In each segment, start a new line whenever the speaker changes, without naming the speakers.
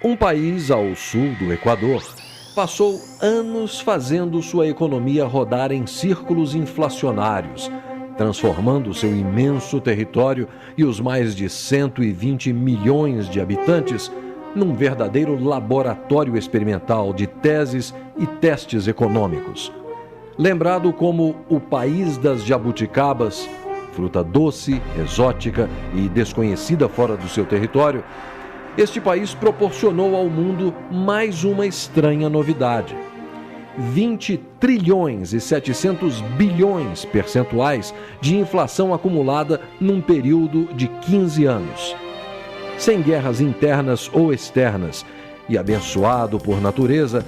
Um país ao sul do Equador passou anos fazendo sua economia rodar em círculos inflacionários, transformando seu imenso território e os mais de 120 milhões de habitantes num verdadeiro laboratório experimental de teses e testes econômicos. Lembrado como o país das jabuticabas, fruta doce, exótica e desconhecida fora do seu território, este país proporcionou ao mundo mais uma estranha novidade. 20 trilhões e 700 bilhões percentuais de inflação acumulada num período de 15 anos. Sem guerras internas ou externas e abençoado por natureza,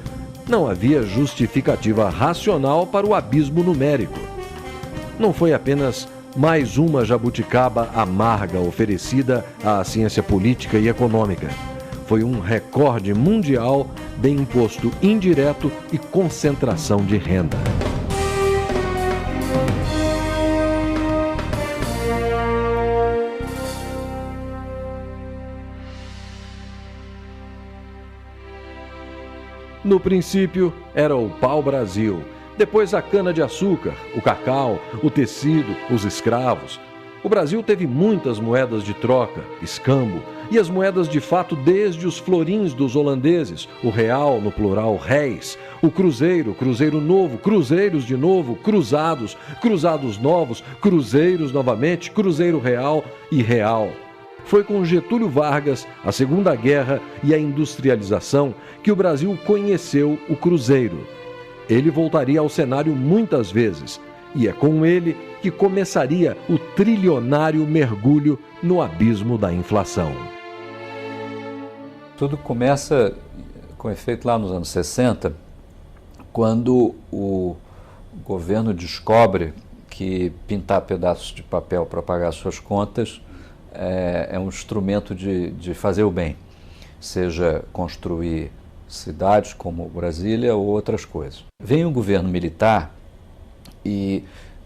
não havia justificativa racional para o abismo numérico. Não foi apenas mais uma jabuticaba amarga oferecida à ciência política e econômica. Foi um recorde mundial de imposto indireto e concentração de renda. No princípio, era o pau-brasil. Depois a cana-de-açúcar, o cacau, o tecido, os escravos. O Brasil teve muitas moedas de troca, escambo, e as moedas de fato desde os florins dos holandeses, o real, no plural réis, o cruzeiro, cruzeiro novo, cruzeiros de novo, cruzados, cruzados novos, cruzeiros novamente, cruzeiro real e real. Foi com Getúlio Vargas, a Segunda Guerra e a industrialização que o Brasil conheceu o cruzeiro. Ele voltaria ao cenário muitas vezes, e é com ele que começaria o trilionário mergulho no abismo da inflação.
Tudo começa com efeito lá nos anos 60, quando o governo descobre que pintar pedaços de papel para pagar suas contas é um instrumento de fazer o bem, seja construir cidades como Brasília ou outras coisas. Vem o governo militar e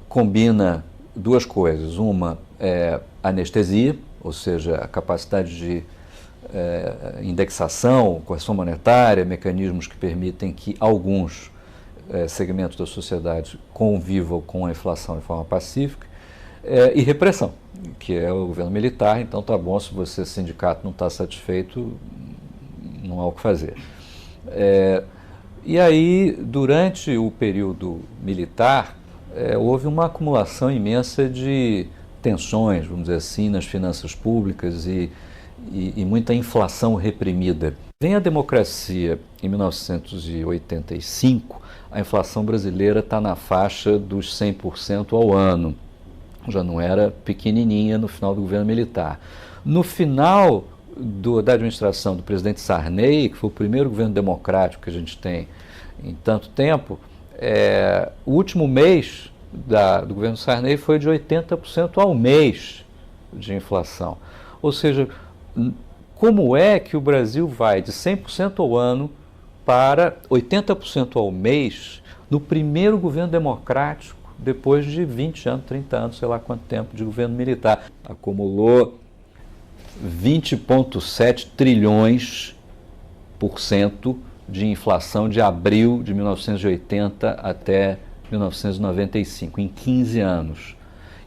combina duas coisas. Uma é anestesia, ou seja, a capacidade de indexação, correção monetária, mecanismos que permitem que alguns segmentos da sociedade convivam com a inflação de forma pacífica, e repressão, que é o governo militar. Então tá bom, se você, sindicato, não está satisfeito, não há o que fazer. E aí, durante o período militar, houve uma acumulação imensa de tensões, vamos dizer assim, nas finanças públicas e muita inflação reprimida. Vem a democracia em 1985, a inflação brasileira está na faixa dos 100% ao ano. Já não era pequenininha no final do governo militar. No final da administração do presidente Sarney, que foi o primeiro governo democrático que a gente tem em tanto tempo, o último mês do governo Sarney foi de 80% ao mês de inflação. Ou seja, como é que o Brasil vai de 100% ao ano para 80% ao mês no primeiro governo democrático, depois de 20 anos, 30 anos, sei lá quanto tempo de governo militar? Acumulou 20,7 trilhões por cento de inflação de abril de 1980 até 1995, em 15 anos.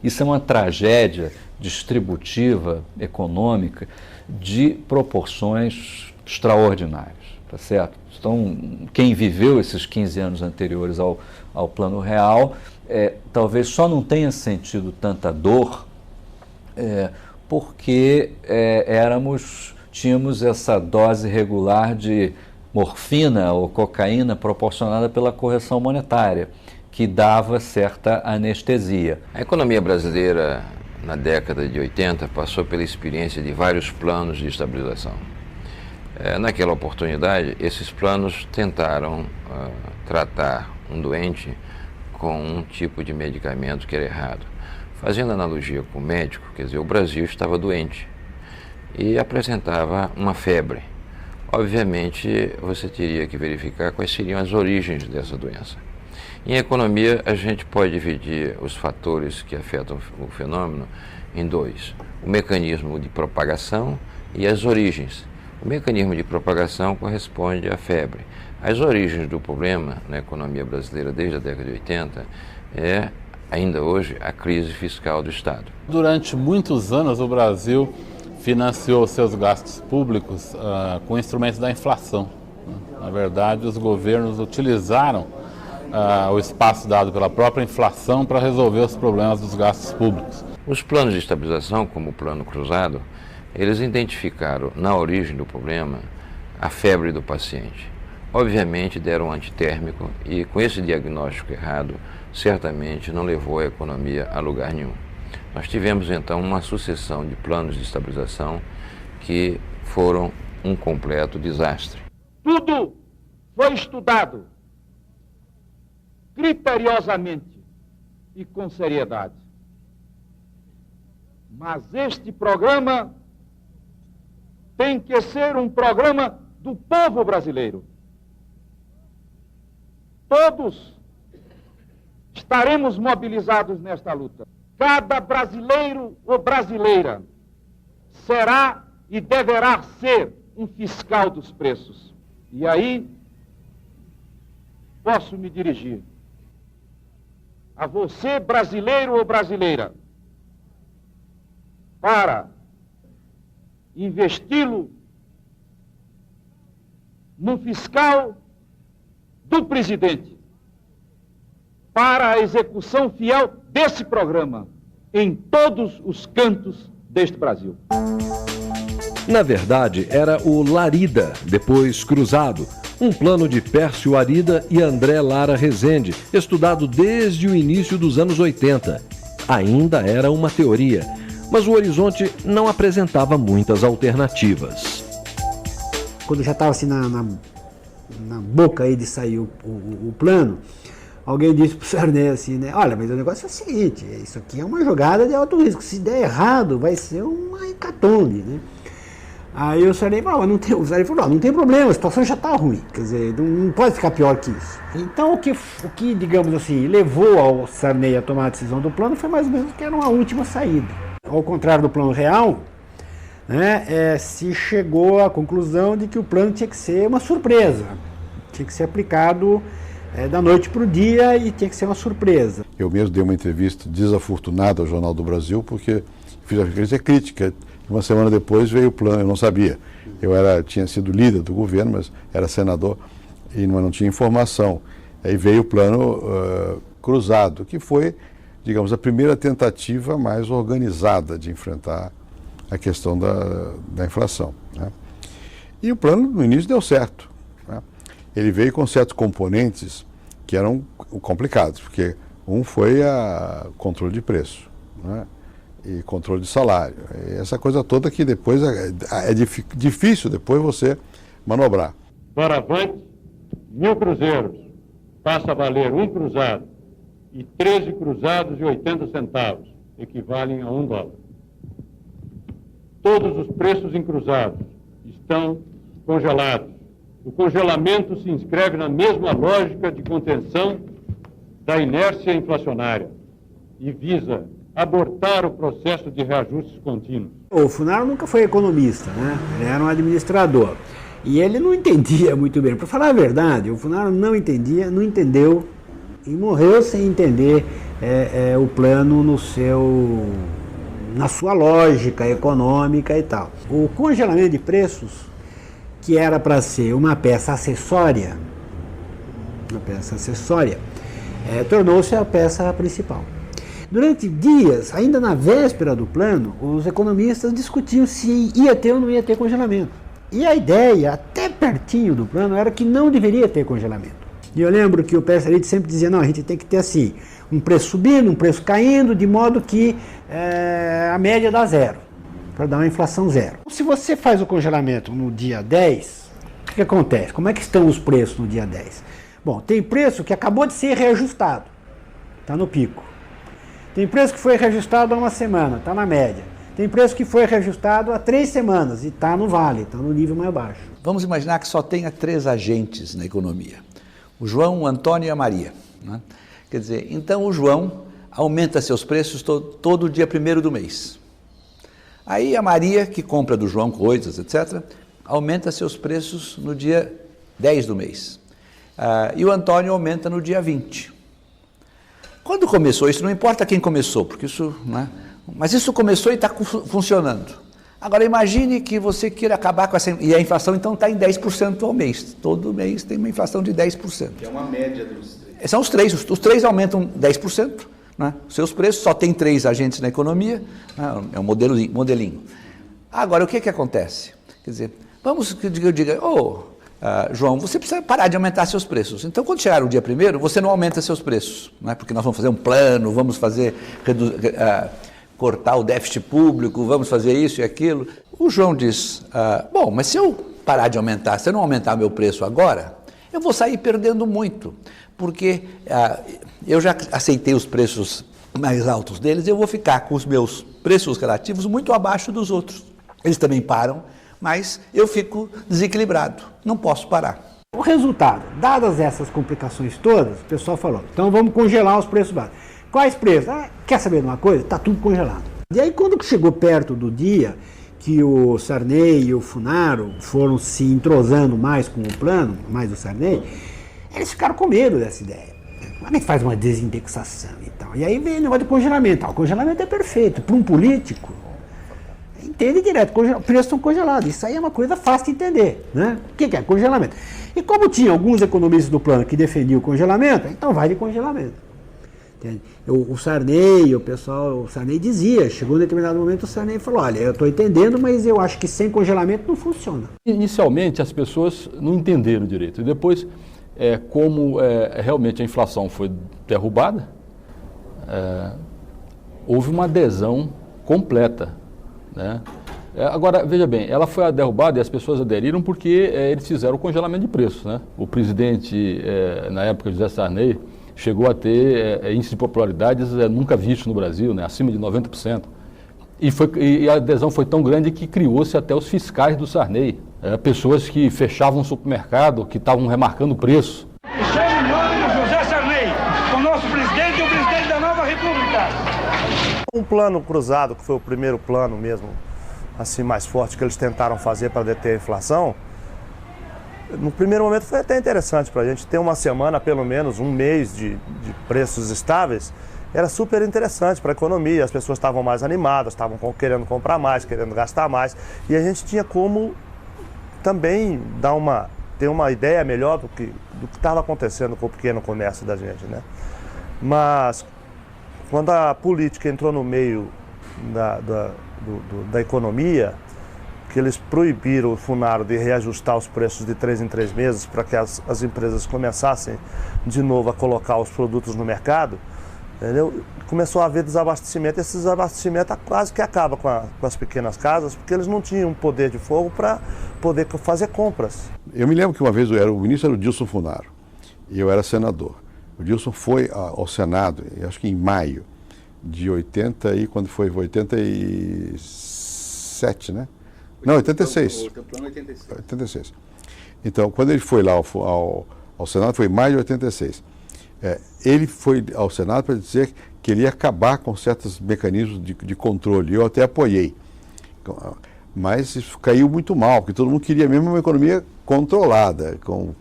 Isso é uma tragédia distributiva, econômica, de proporções extraordinárias, tá certo? Então, quem viveu esses 15 anos anteriores ao Plano Real, talvez só não tenha sentido tanta dor, porque tínhamos essa dose regular de morfina ou cocaína proporcionada pela correção monetária, que dava certa anestesia.
A economia brasileira, na década de 80, passou pela experiência de vários planos de estabilização. Naquela oportunidade, esses planos tentaram tratar um doente com um tipo de medicamento que era errado. Fazendo analogia com o médico, quer dizer, o Brasil estava doente e apresentava uma febre. Obviamente, você teria que verificar quais seriam as origens dessa doença. Em economia, a gente pode dividir os fatores que afetam o fenômeno em dois: o mecanismo de propagação e as origens. O mecanismo de propagação corresponde à febre. As origens do problema na economia brasileira desde a década de 80 é, ainda hoje, a crise fiscal do Estado.
Durante muitos anos o Brasil financiou seus gastos públicos com instrumentos da inflação. Na verdade, os governos utilizaram o espaço dado pela própria inflação para resolver os problemas dos gastos públicos.
Os planos de estabilização, como o Plano Cruzado, eles identificaram na origem do problema a febre do paciente. Obviamente deram um antitérmico e com esse diagnóstico errado, certamente não levou a economia a lugar nenhum. Nós tivemos então uma sucessão de planos de estabilização que foram um completo desastre.
Tudo foi estudado criteriosamente e com seriedade. Mas este programa tem que ser um programa do povo brasileiro. Todos estaremos mobilizados nesta luta. Cada brasileiro ou brasileira será e deverá ser um fiscal dos preços. E aí, posso me dirigir a você, brasileiro ou brasileira, para investi-lo no fiscal do presidente, para a execução fiel desse programa em todos os cantos deste Brasil.
Na verdade, era o Larida, depois Cruzado, um plano de Pércio Arida e André Lara Rezende, estudado desde o início dos anos 80. Ainda era uma teoria, mas o horizonte não apresentava muitas alternativas.
Quando já estava assim na boca aí de sair o plano, alguém disse para o Sarney assim, né? Olha, mas o negócio é o seguinte, isso aqui é uma jogada de alto risco, se der errado vai ser uma hecatombe, né? Aí o Sarney falou, não tem problema, a situação já está ruim, quer dizer, não pode ficar pior que isso. Então o que, digamos assim, levou ao Sarney a tomar a decisão do plano foi mais ou menos que era uma última saída. Ao contrário do plano real, né, se chegou à conclusão de que o plano tinha que ser uma surpresa, tinha que ser aplicado da noite para o dia e tinha que ser uma surpresa.
Eu mesmo dei uma entrevista desafortunada ao Jornal do Brasil porque fiz a crítica. Uma semana depois veio o plano, eu não sabia. Tinha sido líder do governo, mas era senador e não tinha informação. Aí veio o plano cruzado, que foi, digamos, a primeira tentativa mais organizada de enfrentar a questão da inflação, né? E o plano, no início, deu certo, né? Ele veio com certos componentes que eram complicados, porque um foi o controle de preço, né? E controle de salário. E essa coisa toda que depois é difícil depois você manobrar.
Doravante, 1.000 cruzeiros passa a valer 1 cruzado e 13 cruzados e 80 centavos, equivalem a $1. Todos os preços em cruzados estão congelados. O congelamento se inscreve na mesma lógica de contenção da inércia inflacionária e visa abortar o processo de reajustes contínuos.
O Funaro nunca foi economista, né? Ele era um administrador. E ele não entendia muito bem. Para falar a verdade, o Funaro não entendia, não entendeu e morreu sem entender o plano na sua lógica econômica e tal. O congelamento de preços, que era para ser uma peça acessória, tornou-se a peça principal. Durante dias, ainda na véspera do plano, os economistas discutiam se ia ter ou não ia ter congelamento. E a ideia, até pertinho do plano, era que não deveria ter congelamento. E eu lembro que o Pércio Arida sempre dizia, não, a gente tem que ter assim, um preço subindo, um preço caindo, de modo que a média dá zero, para dar uma inflação zero. Se você faz o congelamento no dia 10, o que acontece? Como é que estão os preços no dia 10? Bom, tem preço que acabou de ser reajustado, está no pico. Tem preço que foi reajustado há uma semana, está na média. Tem preço que foi reajustado há 3 semanas e está no vale, está no nível mais baixo.
Vamos imaginar que só tenha 3 agentes na economia. O João, o Antônio e a Maria, né? Quer dizer, então o João aumenta seus preços todo dia 1º do mês. Aí a Maria, que compra do João coisas, etc., aumenta seus preços no dia 10 do mês. E o Antônio aumenta no dia 20. Quando começou isso, não importa quem começou, porque isso, né? Mas isso começou e está funcionando. Agora imagine que você queira acabar com essa... E a inflação então está em 10% ao mês. Todo mês tem uma inflação de 10%. Que é uma média dos três. São os três. Os três aumentam 10%. Né? Seus preços, só tem 3 agentes na economia. Né? É um modelinho. Agora, o que acontece? Quer dizer, vamos que eu diga... João, você precisa parar de aumentar seus preços. Então, quando chegar o dia 1º, você não aumenta seus preços, né? Porque nós vamos fazer um plano, vamos fazer cortar o déficit público, vamos fazer isso e aquilo. O João diz, bom, mas se eu parar de aumentar, se eu não aumentar meu preço agora, eu vou sair perdendo muito, porque eu já aceitei os preços mais altos deles, eu vou ficar com os meus preços relativos muito abaixo dos outros. Eles também param, mas eu fico desequilibrado, não posso parar.
O resultado, dadas essas complicações todas, o pessoal falou, então vamos congelar os preços básicos. Quais preços? Quer saber de uma coisa? Está tudo congelado. E aí quando chegou perto do dia que o Sarney e o Funaro foram se entrosando mais com o plano, mais o Sarney, eles ficaram com medo dessa ideia. Como é que faz uma desindexação e tal? E aí vem o negócio de congelamento. O congelamento é perfeito. Para um político, entende direto, preços estão congelados. Isso aí é uma coisa fácil de entender, né? O que é congelamento? E como tinha alguns economistas do plano que defendiam o congelamento, então vai de congelamento. Entende? O Sarney, o Sarney dizia, chegou em determinado momento o Sarney falou, olha, eu estou entendendo, mas eu acho que sem congelamento não funciona.
Inicialmente as pessoas não entenderam direito, e depois, como realmente a inflação foi derrubada, houve uma adesão completa. Né? Agora, veja bem, ela foi derrubada e as pessoas aderiram porque eles fizeram o congelamento de preços. Né? O presidente, na época, José Sarney, chegou a ter índice de popularidades nunca visto no Brasil, né? Acima de 90%. E a adesão foi tão grande que criou-se até os fiscais do Sarney. Pessoas que fechavam um supermercado, que estavam remarcando o preço.
Chame o nome José Sarney, o nosso presidente e o presidente da nova república.
Um plano cruzado, que foi o primeiro plano mesmo, assim, mais forte que eles tentaram fazer para deter a inflação, no primeiro momento foi até interessante para a gente ter uma semana, pelo menos um mês de preços estáveis, era super interessante para a economia, as pessoas estavam mais animadas, estavam querendo comprar mais, querendo gastar mais, e a gente tinha como também ter uma ideia melhor do que estava acontecendo com o pequeno comércio da gente, né? Mas quando a política entrou no meio da economia, que eles proibiram o Funaro de reajustar os preços de 3 em 3 meses para que as empresas começassem de novo a colocar os produtos no mercado, entendeu? Começou a haver desabastecimento. Esse desabastecimento quase que acaba com as pequenas casas, porque eles não tinham poder de fogo para poder fazer compras.
Eu me lembro que uma vez o ministro era o Dilson Funaro e eu era senador. O Dilson foi ao Senado, acho que em maio de 80, e quando foi 87, né? Não, 86. O plano 86. 86. Então, quando ele foi lá ao Senado, foi em maio de 86. Ele foi ao Senado para dizer que ele ia acabar com certos mecanismos de controle. Eu até apoiei. Mas isso caiu muito mal, porque todo mundo queria mesmo uma economia controlada, com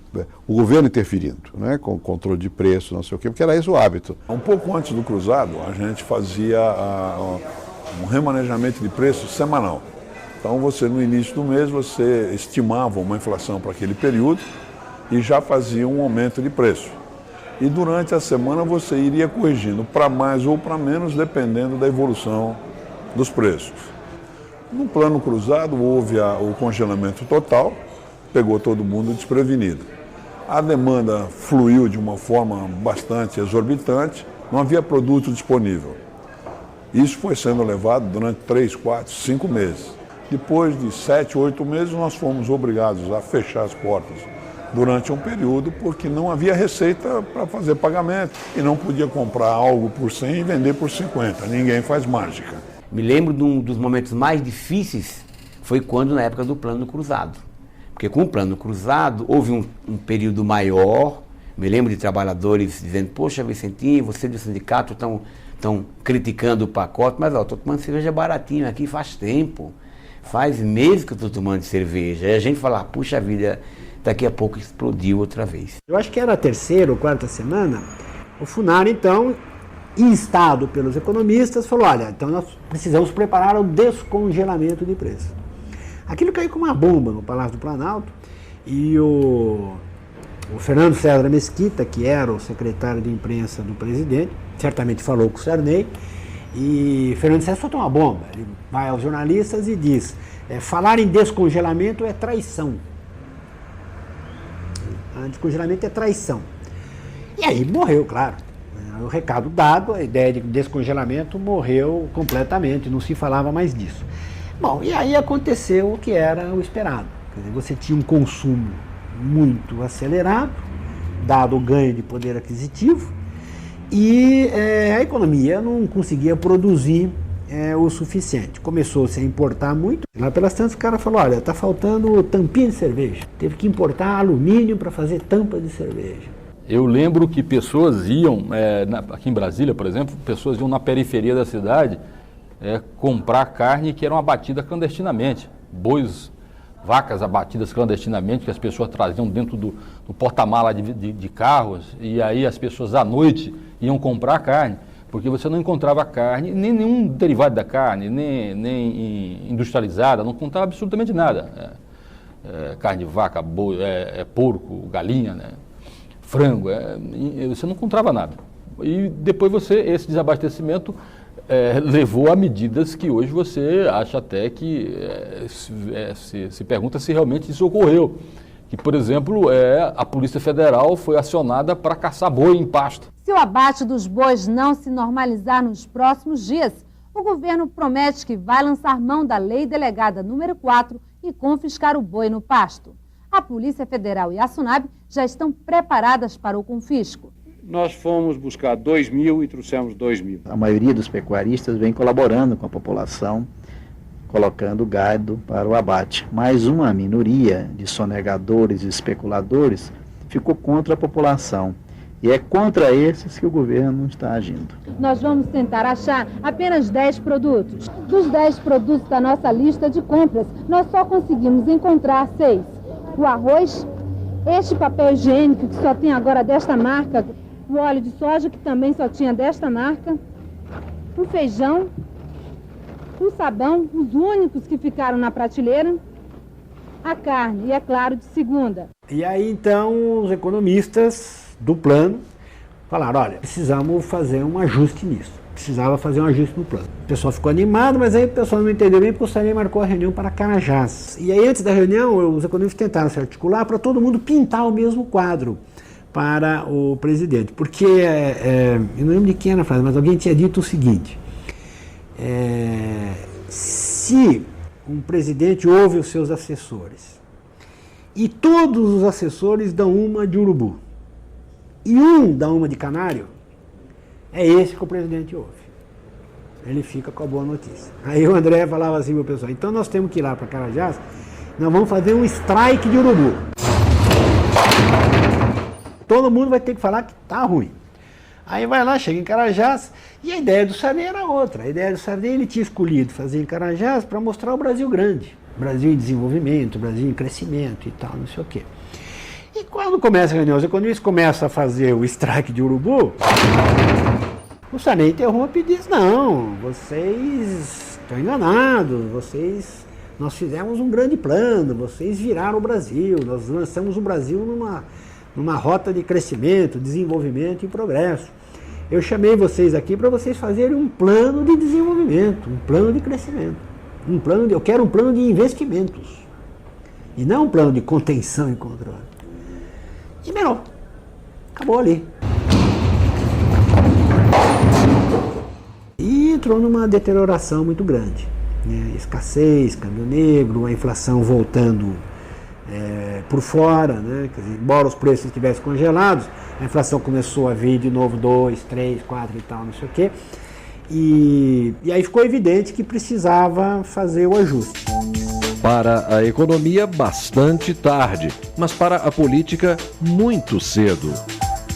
o governo interferindo, né? Com controle de preço, não sei o quê, porque era esse o hábito.
Um pouco antes do cruzado, a gente fazia um remanejamento de preços semanal. Então, no início do mês, você estimava uma inflação para aquele período e já fazia um aumento de preço. E durante a semana você iria corrigindo para mais ou para menos, dependendo da evolução dos preços. No plano cruzado, houve o congelamento total, pegou todo mundo desprevenido. A demanda fluiu de uma forma bastante exorbitante, não havia produto disponível. Isso foi sendo levado durante 3, 4, 5 meses. Depois de 7, 8 meses, nós fomos obrigados a fechar as portas durante um período, porque não havia receita para fazer pagamento e não podia comprar algo por 100 e vender por 50. Ninguém faz mágica.
Me lembro de um dos momentos mais difíceis, foi quando na época do plano cruzado. Porque com o plano cruzado houve um período maior. Me lembro de trabalhadores dizendo, poxa, Vicentinho, você do sindicato estão criticando o pacote, mas estou tomando cerveja baratinho aqui faz tempo. faz meses que eu estou tomando cerveja. E a gente fala, puxa vida, daqui a pouco explodiu outra vez.
Eu acho que era a terceira ou quarta semana, o FUNAR, então, instado pelos economistas, falou, olha, então nós precisamos preparar o descongelamento de preços. Aquilo caiu como uma bomba no Palácio do Planalto e o Fernando César Mesquita, que era o secretário de imprensa do presidente, certamente falou com o Sarney, e Fernando César soltou uma bomba. Ele vai aos jornalistas e diz, falar em descongelamento é traição. Descongelamento é traição. E aí morreu, claro. O recado dado, a ideia de descongelamento morreu completamente, não se falava mais disso. Bom, e aí aconteceu o que era o esperado. Quer dizer, você tinha um consumo muito acelerado, dado o ganho de poder aquisitivo, e a economia não conseguia produzir o suficiente. Começou-se a importar muito. Lá pelas tantas o cara falou, olha, está faltando tampinha de cerveja. Teve que importar alumínio para fazer tampa de cerveja.
Eu lembro que pessoas iam, aqui em Brasília, por exemplo, pessoas iam na periferia da cidade comprar carne que era abatida clandestinamente. Bois, vacas abatidas clandestinamente, que as pessoas traziam dentro do porta-mala de carros, e aí as pessoas à noite iam comprar carne, porque você não encontrava carne, nem nenhum derivado da carne, nem industrializada, não encontrava absolutamente nada. Carne de vaca, boi, porco, galinha, né? Frango, você não encontrava nada. E depois esse desabastecimento levou a medidas que hoje você acha até que se pergunta se realmente isso ocorreu. Que, por exemplo, a Polícia Federal foi acionada para caçar boi em pasto.
Se o abate dos bois não se normalizar nos próximos dias, o governo promete que vai lançar mão da Lei Delegada número 4 e confiscar o boi no pasto. A Polícia Federal e a SUNAB já estão preparadas para o confisco.
Nós fomos buscar 2.000 e trouxemos 2.000.
A maioria dos pecuaristas vem colaborando com a população, colocando gado para o abate. Mas uma minoria de sonegadores e especuladores ficou contra a população. E é contra esses que o governo está agindo.
Nós vamos tentar achar apenas 10 produtos. Dos 10 produtos da nossa lista de compras, nós só conseguimos encontrar 6. O arroz, este papel higiênico que só tem agora desta marca, o óleo de soja que também só tinha desta marca, o feijão, o sabão, os únicos que ficaram na prateleira, a carne e, é claro, de segunda.
E aí então os economistas do plano falaram, olha, precisamos fazer um ajuste nisso. Precisava fazer um ajuste no plano. O pessoal ficou animado, mas aí o pessoal não entendeu bem porque o Sarney marcou a reunião para Carajás. E aí antes da reunião, os economistas tentaram se articular para todo mundo pintar o mesmo quadro para o presidente. Porque, eu não lembro de quem era a frase, mas alguém tinha dito o seguinte, se um presidente ouve os seus assessores e todos os assessores dão uma de urubu e um dá uma de canário, é esse que o presidente ouve. Ele fica com a boa notícia. Aí o André falava assim para o pessoal, então nós temos que ir lá para Carajás, nós vamos fazer um strike de urubu. Todo mundo vai ter que falar que tá ruim. Aí vai lá, chega em Carajás, e a ideia do Sarney era outra. A ideia do Sarney, ele tinha escolhido fazer em Carajás para mostrar o Brasil grande. Brasil em desenvolvimento, Brasil em crescimento e tal, não sei o quê. E quando começa a reunião, os economistas começam a fazer o strike de urubu, o Sarney interrompe e diz, não, vocês estão enganados, nós fizemos um grande plano, vocês viraram o Brasil, nós lançamos o Brasil numa rota de crescimento, desenvolvimento e progresso. Eu chamei vocês aqui para vocês fazerem um plano de desenvolvimento, um plano de crescimento. Eu quero um plano de investimentos. E não um plano de contenção e controle. E melhor, acabou ali. E entrou numa deterioração muito grande. Escassez, câmbio negro, a inflação voltando por fora, né? Quer dizer, embora os preços estivessem congelados, a inflação começou a vir de novo 2, 3, 4 e tal, não sei o quê. E aí ficou evidente que precisava fazer o ajuste.
Para a economia, bastante tarde, mas para a política, muito cedo.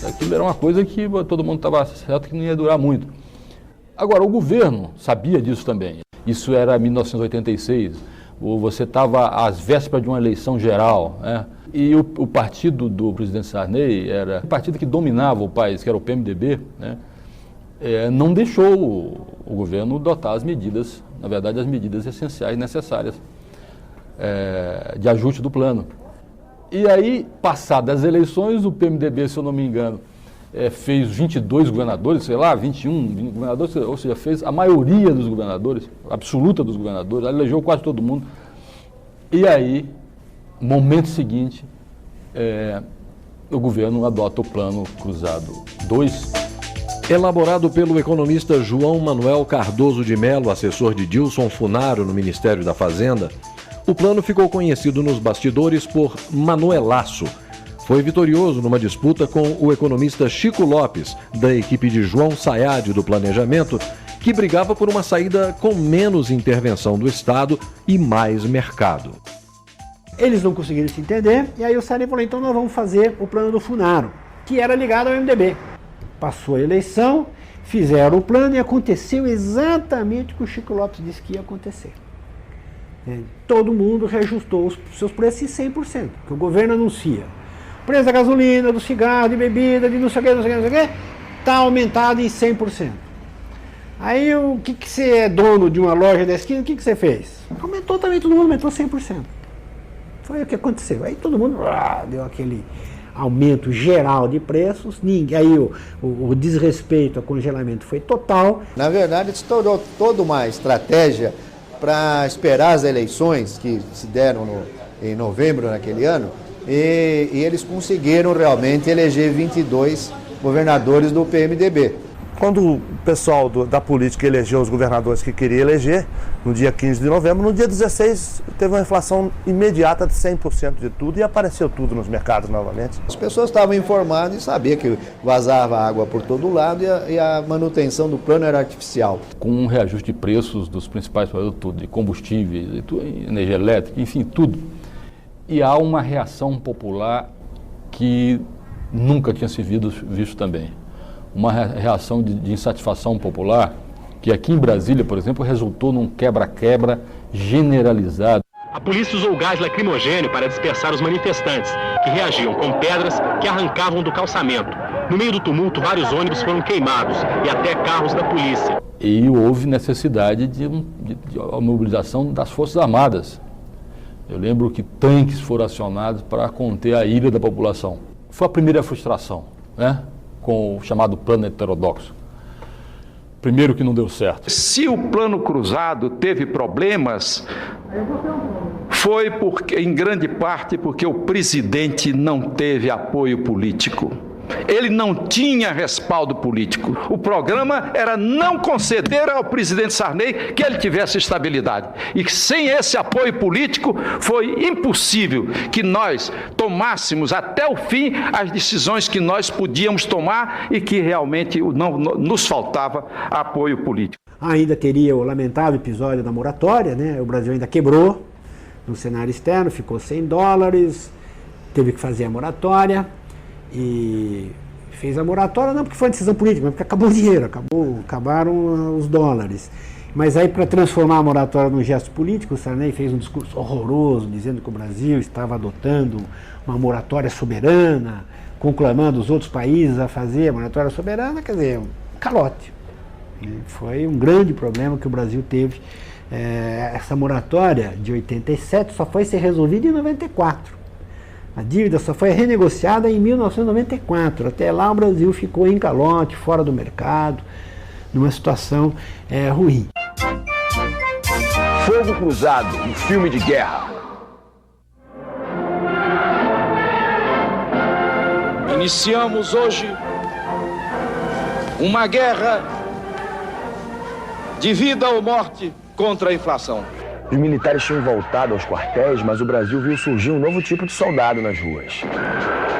Aquilo era uma coisa que todo mundo estava certo que não ia durar muito. Agora, o governo sabia disso também. Isso era 1986. ou você estava às vésperas de uma eleição geral, né? E o partido do presidente Sarney era o partido que dominava o país, que era o PMDB, né? Não deixou o governo adotar as medidas, na verdade, as medidas essenciais necessárias de ajuste do plano. E aí, passadas as eleições, o PMDB, se eu não me engano, fez 22 governadores, sei lá, 21 governadores, ou seja, fez a maioria dos governadores, absoluta dos governadores, elegeu quase todo mundo. E aí, momento seguinte, o governo adota o Plano Cruzado 2.
Elaborado pelo economista João Manuel Cardoso de Mello, assessor de Dilson Funaro no Ministério da Fazenda, o plano ficou conhecido nos bastidores por Manuelaço. Foi vitorioso numa disputa com o economista Chico Lopes, da equipe de João Sayad do Planejamento, que brigava por uma saída com menos intervenção do Estado e mais mercado.
Eles não conseguiram se entender, e aí o Sarney falou, então nós vamos fazer o plano do Funaro, que era ligado ao MDB. Passou a eleição, fizeram o plano e aconteceu exatamente o que o Chico Lopes disse que ia acontecer. Todo mundo reajustou os seus preços em 100%, que o governo anuncia. O preço da gasolina, do cigarro, de bebida, de não sei o que, não sei o que, não sei o que, está aumentado em 100%. Aí o que você é dono de uma loja da esquina, o que você fez? Aumentou também, todo mundo aumentou 100%. Foi o que aconteceu. Aí todo mundo deu aquele aumento geral de preços, aí o desrespeito ao congelamento foi total.
Na verdade, estourou toda uma estratégia para esperar as eleições que se deram em novembro naquele ano, e eles conseguiram realmente eleger 22 governadores do PMDB.
Quando o pessoal da política elegeu os governadores que queria eleger, no dia 15 de novembro, no dia 16 teve uma inflação imediata de 100% de tudo e apareceu tudo nos mercados novamente.
As pessoas estavam informadas e sabiam que vazava água por todo lado e a manutenção do plano era artificial.
Com um reajuste de preços dos principais produtos, de combustíveis, energia elétrica, enfim, tudo. E há uma reação popular que nunca tinha sido visto também. Uma reação de insatisfação popular que aqui em Brasília, por exemplo, resultou num quebra-quebra generalizado.
A polícia usou gás lacrimogêneo para dispersar os manifestantes, que reagiam com pedras que arrancavam do calçamento. No meio do tumulto, vários ônibus foram queimados e até carros da polícia.
E houve necessidade de mobilização das Forças Armadas. Eu lembro que tanques foram acionados para conter a ira da população. Foi a primeira frustração, né? Com o chamado plano heterodoxo. Primeiro que não deu certo.
Se o plano cruzado teve problemas, foi em grande parte porque o presidente não teve apoio político. Ele não tinha respaldo político. O programa era não conceder ao presidente Sarney que ele tivesse estabilidade. E sem esse apoio político, foi impossível que nós tomássemos até o fim as decisões que nós podíamos tomar e que realmente não nos faltava apoio político.
Ainda teria o lamentável episódio da moratória, né? O Brasil ainda quebrou no cenário externo, ficou $100, teve que fazer a moratória. E fez a moratória não porque foi uma decisão política, mas porque acabou o dinheiro, acabaram os dólares. Mas aí, para transformar a moratória num gesto político, o Sarney fez um discurso horroroso, dizendo que o Brasil estava adotando uma moratória soberana, conclamando os outros países a fazer a moratória soberana, quer dizer, um calote. Foi um grande problema que o Brasil teve. Essa moratória de 87 só foi ser resolvida em 94. A dívida só foi renegociada em 1994. Até lá o Brasil ficou em calote, fora do mercado, numa situação ruim.
Fogo Cruzado, um filme de guerra.
Iniciamos hoje uma guerra de vida ou morte contra a inflação.
Os militares tinham voltado aos quartéis, mas o Brasil viu surgir um novo tipo de soldado nas ruas.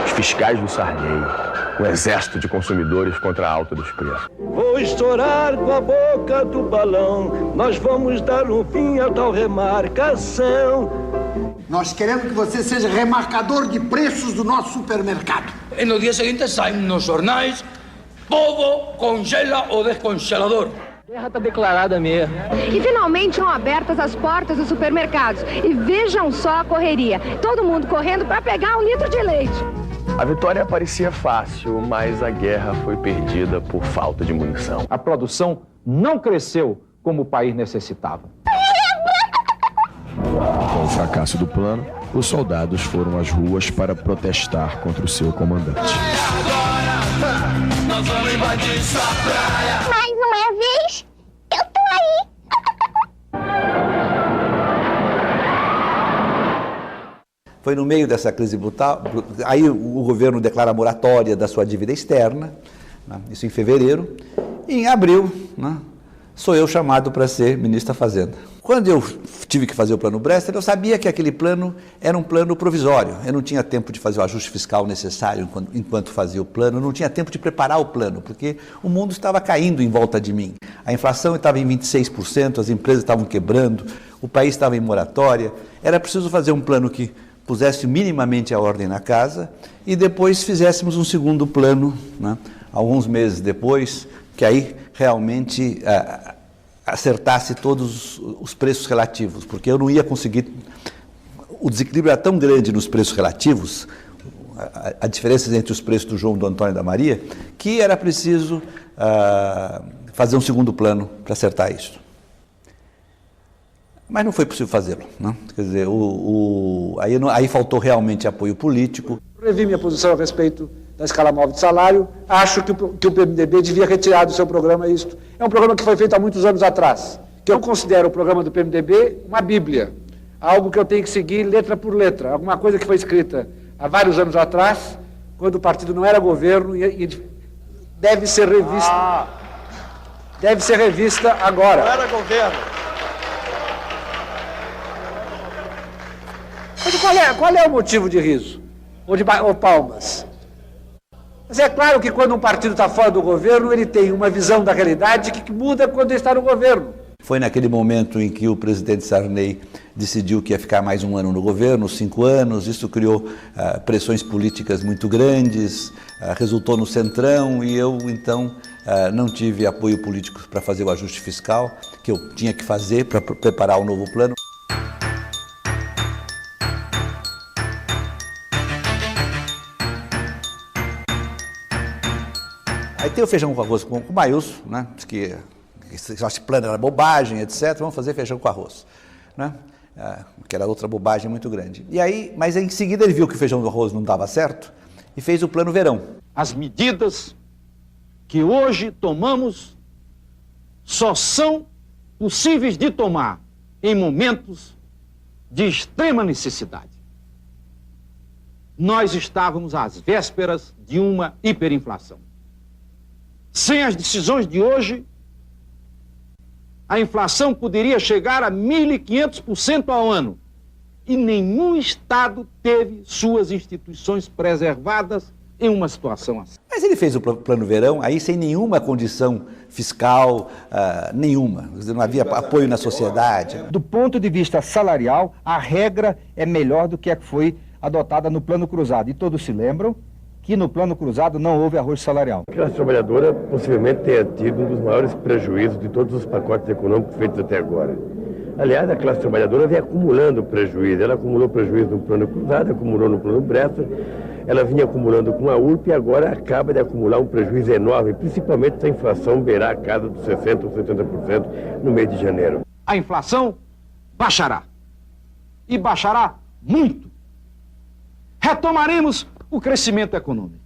Os fiscais do Sarney, o exército de consumidores contra a alta dos preços.
Vou estourar com a boca do balão, nós vamos dar um fim a tal remarcação.
Nós queremos que você seja remarcador de preços do nosso supermercado.
E no dia seguinte saem nos jornais, povo congela o descongelador.
A guerra está declarada mesmo.
E finalmente são abertas as portas dos supermercados. E vejam só a correria. Todo mundo correndo para pegar 1 litro de leite.
A vitória parecia fácil, mas a guerra foi perdida por falta de munição.
A produção não cresceu como o país necessitava.
Com o fracasso do plano, os soldados foram às ruas para protestar contra o seu comandante.
Nós vamos invadir sua praia. Mais uma vez, eu tô aí.
Foi no meio dessa crise brutal, aí o governo declara a moratória da sua dívida externa, né, isso em fevereiro, e em abril, né, sou eu chamado para ser ministro da Fazenda. Quando eu tive que fazer o plano Bresser, eu sabia que aquele plano era um plano provisório. Eu não tinha tempo de fazer o ajuste fiscal necessário enquanto fazia o plano, não tinha tempo de preparar o plano, porque o mundo estava caindo em volta de mim. A inflação estava em 26%, as empresas estavam quebrando, o país estava em moratória. Era preciso fazer um plano que pusesse minimamente a ordem na casa e depois fizéssemos um segundo plano, né, alguns meses depois, que aí realmente acertasse todos os preços relativos, porque eu não ia conseguir, o desequilíbrio era tão grande nos preços relativos, a diferença entre os preços do João, do Antônio e da Maria, que era preciso fazer um segundo plano para acertar isso. Mas não foi possível fazê-lo, né? Quer dizer, aí faltou realmente apoio político.
Revi minha posição a respeito da escala móvel de salário. Acho que o PMDB devia retirar do seu programa isto. É um programa que foi feito há muitos anos atrás, que eu considero o programa do PMDB uma bíblia, algo que eu tenho que seguir letra por letra, alguma coisa que foi escrita há vários anos atrás, quando o partido não era governo e deve ser revista. Deve ser revista agora.
Não era governo.
Mas qual é o motivo de riso? Ou palmas? Mas é claro que quando um partido está fora do governo, ele tem uma visão da realidade que muda quando ele está no governo.
Foi naquele momento em que o presidente Sarney decidiu que ia ficar mais um ano no governo, 5 anos, isso criou pressões políticas muito grandes, resultou no Centrão e eu, então, não tive apoio político para fazer o ajuste fiscal que eu tinha que fazer para preparar o novo plano. Aí tem o feijão com arroz com o Maílson, né? Diz que esse plano era bobagem, etc. Vamos fazer feijão com arroz, né? Que era outra bobagem muito grande. E aí, mas em seguida ele viu que o feijão com arroz não dava certo e fez o plano verão.
As medidas que hoje tomamos só são possíveis de tomar em momentos de extrema necessidade. Nós estávamos às vésperas de uma hiperinflação. Sem as decisões de hoje, a inflação poderia chegar a 1.500% ao ano. E nenhum Estado teve suas instituições preservadas em uma situação assim.
Mas ele fez o plano verão, aí sem nenhuma condição fiscal, nenhuma. Não havia apoio na sociedade.
Do ponto de vista salarial, a regra é melhor do que a que foi adotada no plano cruzado. E todos se lembram que no plano cruzado não houve arroz salarial.
A classe trabalhadora possivelmente tenha tido um dos maiores prejuízos de todos os pacotes econômicos feitos até agora. Aliás, a classe trabalhadora vem acumulando prejuízo. Ela acumulou prejuízo no plano cruzado, acumulou no plano Bresser, ela vinha acumulando com a URP e agora acaba de acumular um prejuízo enorme, principalmente se a inflação beirar a casa dos 60% ou 70% no mês de janeiro.
A inflação baixará. E baixará muito. Retomaremos o crescimento econômico.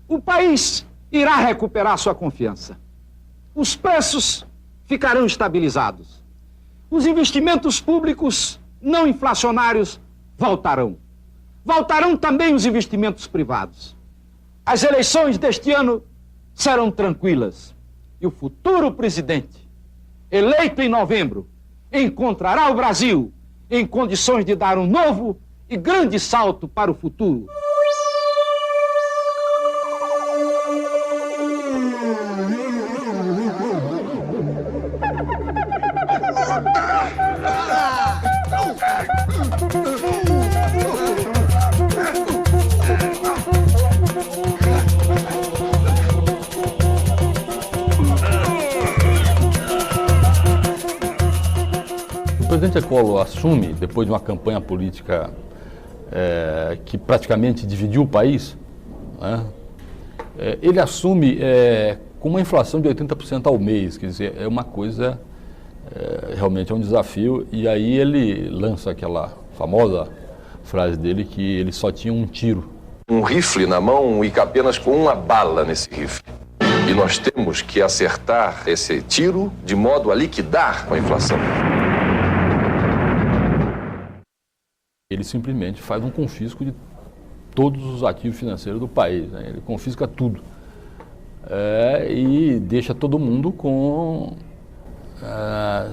O país irá recuperar sua confiança. Os preços ficarão estabilizados. Os investimentos públicos não inflacionários voltarão. Voltarão também os investimentos privados. As eleições deste ano serão tranquilas. E o futuro presidente, eleito em novembro, encontrará o Brasil em condições de dar um novo e grande salto para o futuro.
presidente Collor assume, depois de uma campanha política que praticamente dividiu o país, né? Ele assume com uma inflação de 80% ao mês, quer dizer, é uma coisa, realmente é um desafio, e aí ele lança aquela famosa frase dele que ele só tinha um tiro.
Um rifle na mão e apenas com uma bala nesse rifle. E nós temos que acertar esse tiro de modo a liquidar a inflação.
Ele simplesmente faz um confisco de todos os ativos financeiros do país, né? Ele confisca tudo. E deixa todo mundo com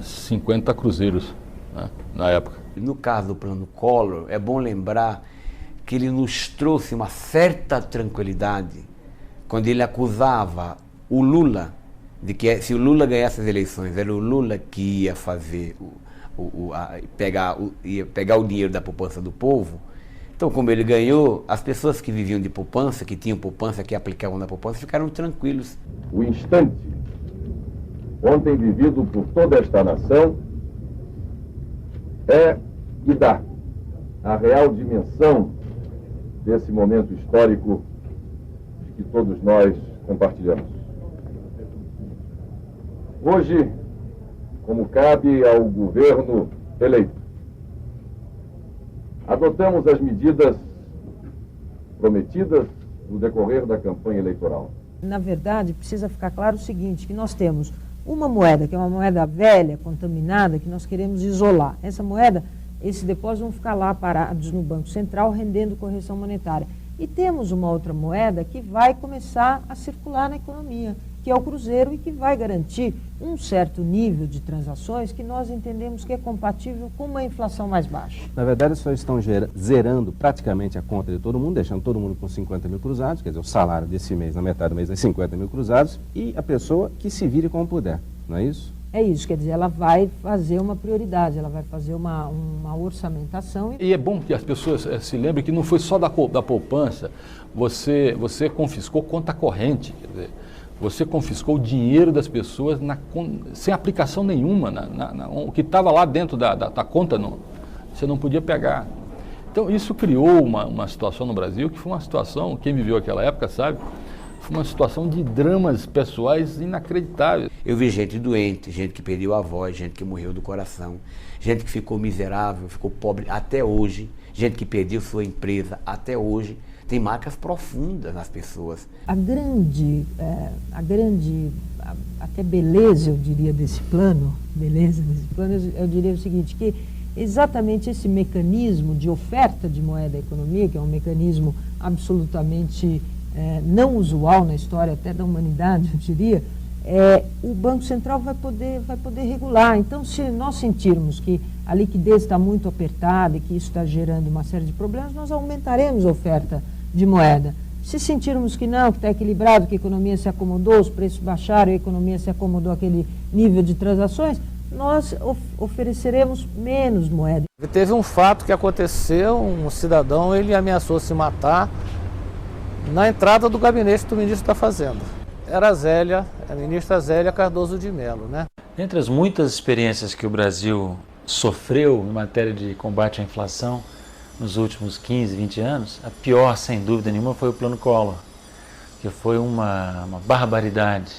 50 cruzeiros, né, na época.
No caso do plano Collor, é bom lembrar que ele nos trouxe uma certa tranquilidade quando ele acusava o Lula de que se o Lula ganhasse as eleições, era o Lula que ia fazer ia pegar o dinheiro da poupança do povo. Então, como ele ganhou, as pessoas que viviam de poupança, que tinham poupança, que aplicavam na poupança, ficaram tranquilos.
O instante ontem vivido por toda esta nação e dá a real dimensão desse momento histórico de que todos nós compartilhamos. Hoje, como cabe ao governo eleito, adotamos as medidas prometidas no decorrer da campanha eleitoral.
Na verdade, precisa ficar claro o seguinte, que nós temos uma moeda, que é uma moeda velha, contaminada, que nós queremos isolar. Essa moeda, esses depósitos vão ficar lá parados no Banco Central, rendendo correção monetária. E temos uma outra moeda que vai começar a circular na economia, que é o Cruzeiro, e que vai garantir um certo nível de transações que nós entendemos que é compatível com uma inflação mais baixa.
Na verdade, só estão zerando praticamente a conta de todo mundo, deixando todo mundo com 50 mil cruzados, quer dizer, o salário desse mês, na metade do mês, é 50 mil cruzados, e a pessoa que se vire como puder, não é isso?
É isso, quer dizer, ela vai fazer uma prioridade, ela vai fazer uma orçamentação.
E é bom que as pessoas se lembrem que não foi só da poupança, você confiscou conta corrente, quer dizer, você confiscou o dinheiro das pessoas sem aplicação nenhuma, o que estava lá dentro da conta, você não podia pegar. Então isso criou uma situação no Brasil que foi uma situação, quem viveu aquela época sabe, foi uma situação de dramas pessoais inacreditáveis.
Eu vi gente doente, gente que perdeu a voz, gente que morreu do coração, gente que ficou miserável, ficou pobre até hoje, gente que perdeu sua empresa até hoje. Tem marcas profundas nas pessoas.
A grande até beleza, eu diria, desse plano, eu diria o seguinte, que exatamente esse mecanismo de oferta de moeda à economia, que é um mecanismo absolutamente não usual na história até da humanidade, eu diria, o Banco Central vai poder regular. Então, se nós sentirmos que a liquidez está muito apertada e que isso está gerando uma série de problemas, nós aumentaremos a oferta de moeda. Se sentirmos que não, que está equilibrado, que a economia se acomodou, os preços baixaram, a economia se acomodou àquele nível de transações, nós ofereceremos menos moeda.
Teve um fato que aconteceu, um cidadão, ele ameaçou se matar na entrada do gabinete do ministro da Fazenda. Era a ministra Zélia Cardoso de Mello, né?
Entre as muitas experiências que o Brasil sofreu em matéria de combate à inflação nos últimos 15, 20 anos, a pior, sem dúvida nenhuma, foi o Plano Collor, que foi uma barbaridade,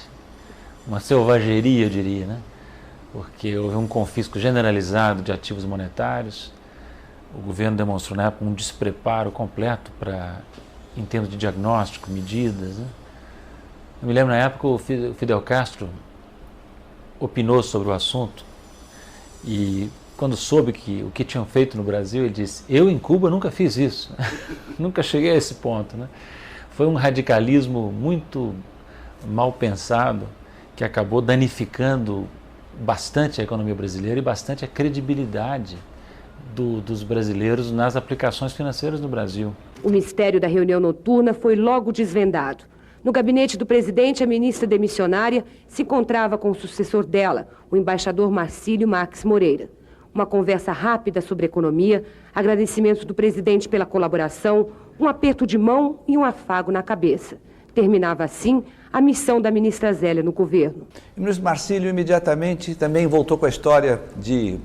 uma selvageria, eu diria, né? Porque houve um confisco generalizado de ativos monetários, o governo demonstrou na época um despreparo completo em termos de diagnóstico, medidas, né? Eu me lembro na época o Fidel Castro opinou sobre o assunto e quando soube o que tinham feito no Brasil, ele disse, eu em Cuba nunca fiz isso, nunca cheguei a esse ponto, né? Foi um radicalismo muito mal pensado que acabou danificando bastante a economia brasileira e bastante a credibilidade dos brasileiros nas aplicações financeiras no Brasil.
O mistério da reunião noturna foi logo desvendado. No gabinete do presidente, a ministra demissionária se encontrava com o sucessor dela, o embaixador Marcílio Max Moreira. Uma conversa rápida sobre economia, agradecimento do presidente pela colaboração, um aperto de mão e um afago na cabeça. Terminava assim a missão da ministra Zélia no governo.
O ministro Marcílio imediatamente também voltou com a história de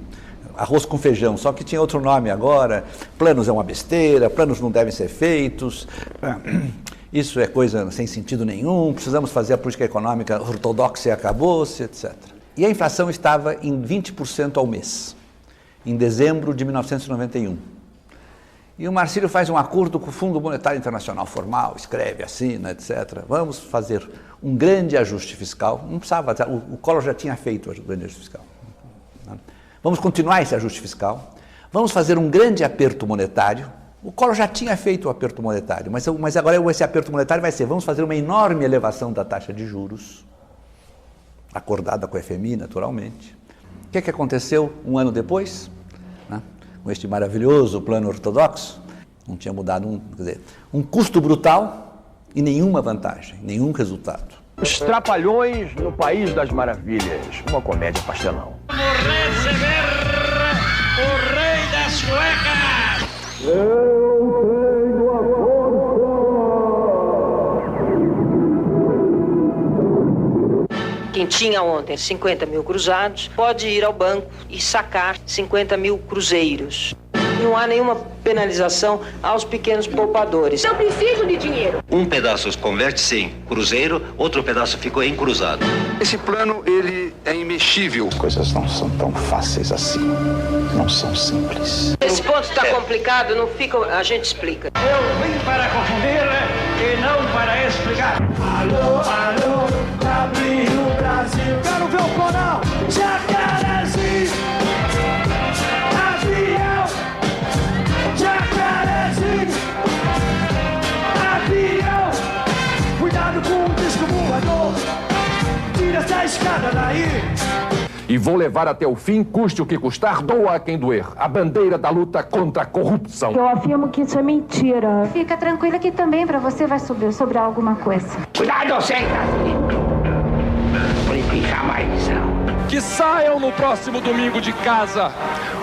arroz com feijão, só que tinha outro nome agora. Planos é uma besteira, planos não devem ser feitos, isso é coisa sem sentido nenhum, precisamos fazer a política econômica ortodoxa e acabou-se, etc. E a inflação estava em 20% ao mês, em dezembro de 1991. E o Marcílio faz um acordo com o Fundo Monetário Internacional formal, escreve, assina, etc. Vamos fazer um grande ajuste fiscal. Não precisava, o Collor já tinha feito o grande ajuste fiscal. Vamos continuar esse ajuste fiscal. Vamos fazer um grande aperto monetário. O Collor já tinha feito o aperto monetário, mas agora esse aperto monetário vai ser, vamos fazer uma enorme elevação da taxa de juros, acordada com a FMI, naturalmente. O que aconteceu um ano depois? Com este maravilhoso plano ortodoxo, não tinha mudado, quer dizer, um custo brutal e nenhuma vantagem, nenhum resultado.
Os Trapalhões no País das Maravilhas, uma comédia pastelão.
O rei das cuecas! Eu tenho a
Quem tinha ontem 50 mil cruzados pode ir ao banco e sacar 50 mil cruzeiros. Não há nenhuma penalização aos pequenos poupadores.
Eu preciso de dinheiro.
Um pedaço converte-se em cruzeiro, outro pedaço ficou em cruzado.
Esse plano, ele é imexível.
As coisas não são tão fáceis assim. Não são simples.
Esse ponto está complicado, não fica, a gente explica.
Eu vim para confundir e não para explicar. Alô, alô, abre o Brasil. Quero ver o coral. Jacarezinho. Avião. Jacarezinho. Avião. Cuidado com o disco voador. Tira essa escada daí.
E vou levar até o fim, custe o que custar, doa a quem doer. A bandeira da luta contra a corrupção.
Eu afirmo que isso é mentira. Fica tranquila que também pra você vai sobrar alguma coisa.
Cuidado, senta!
Que saiam no próximo domingo de casa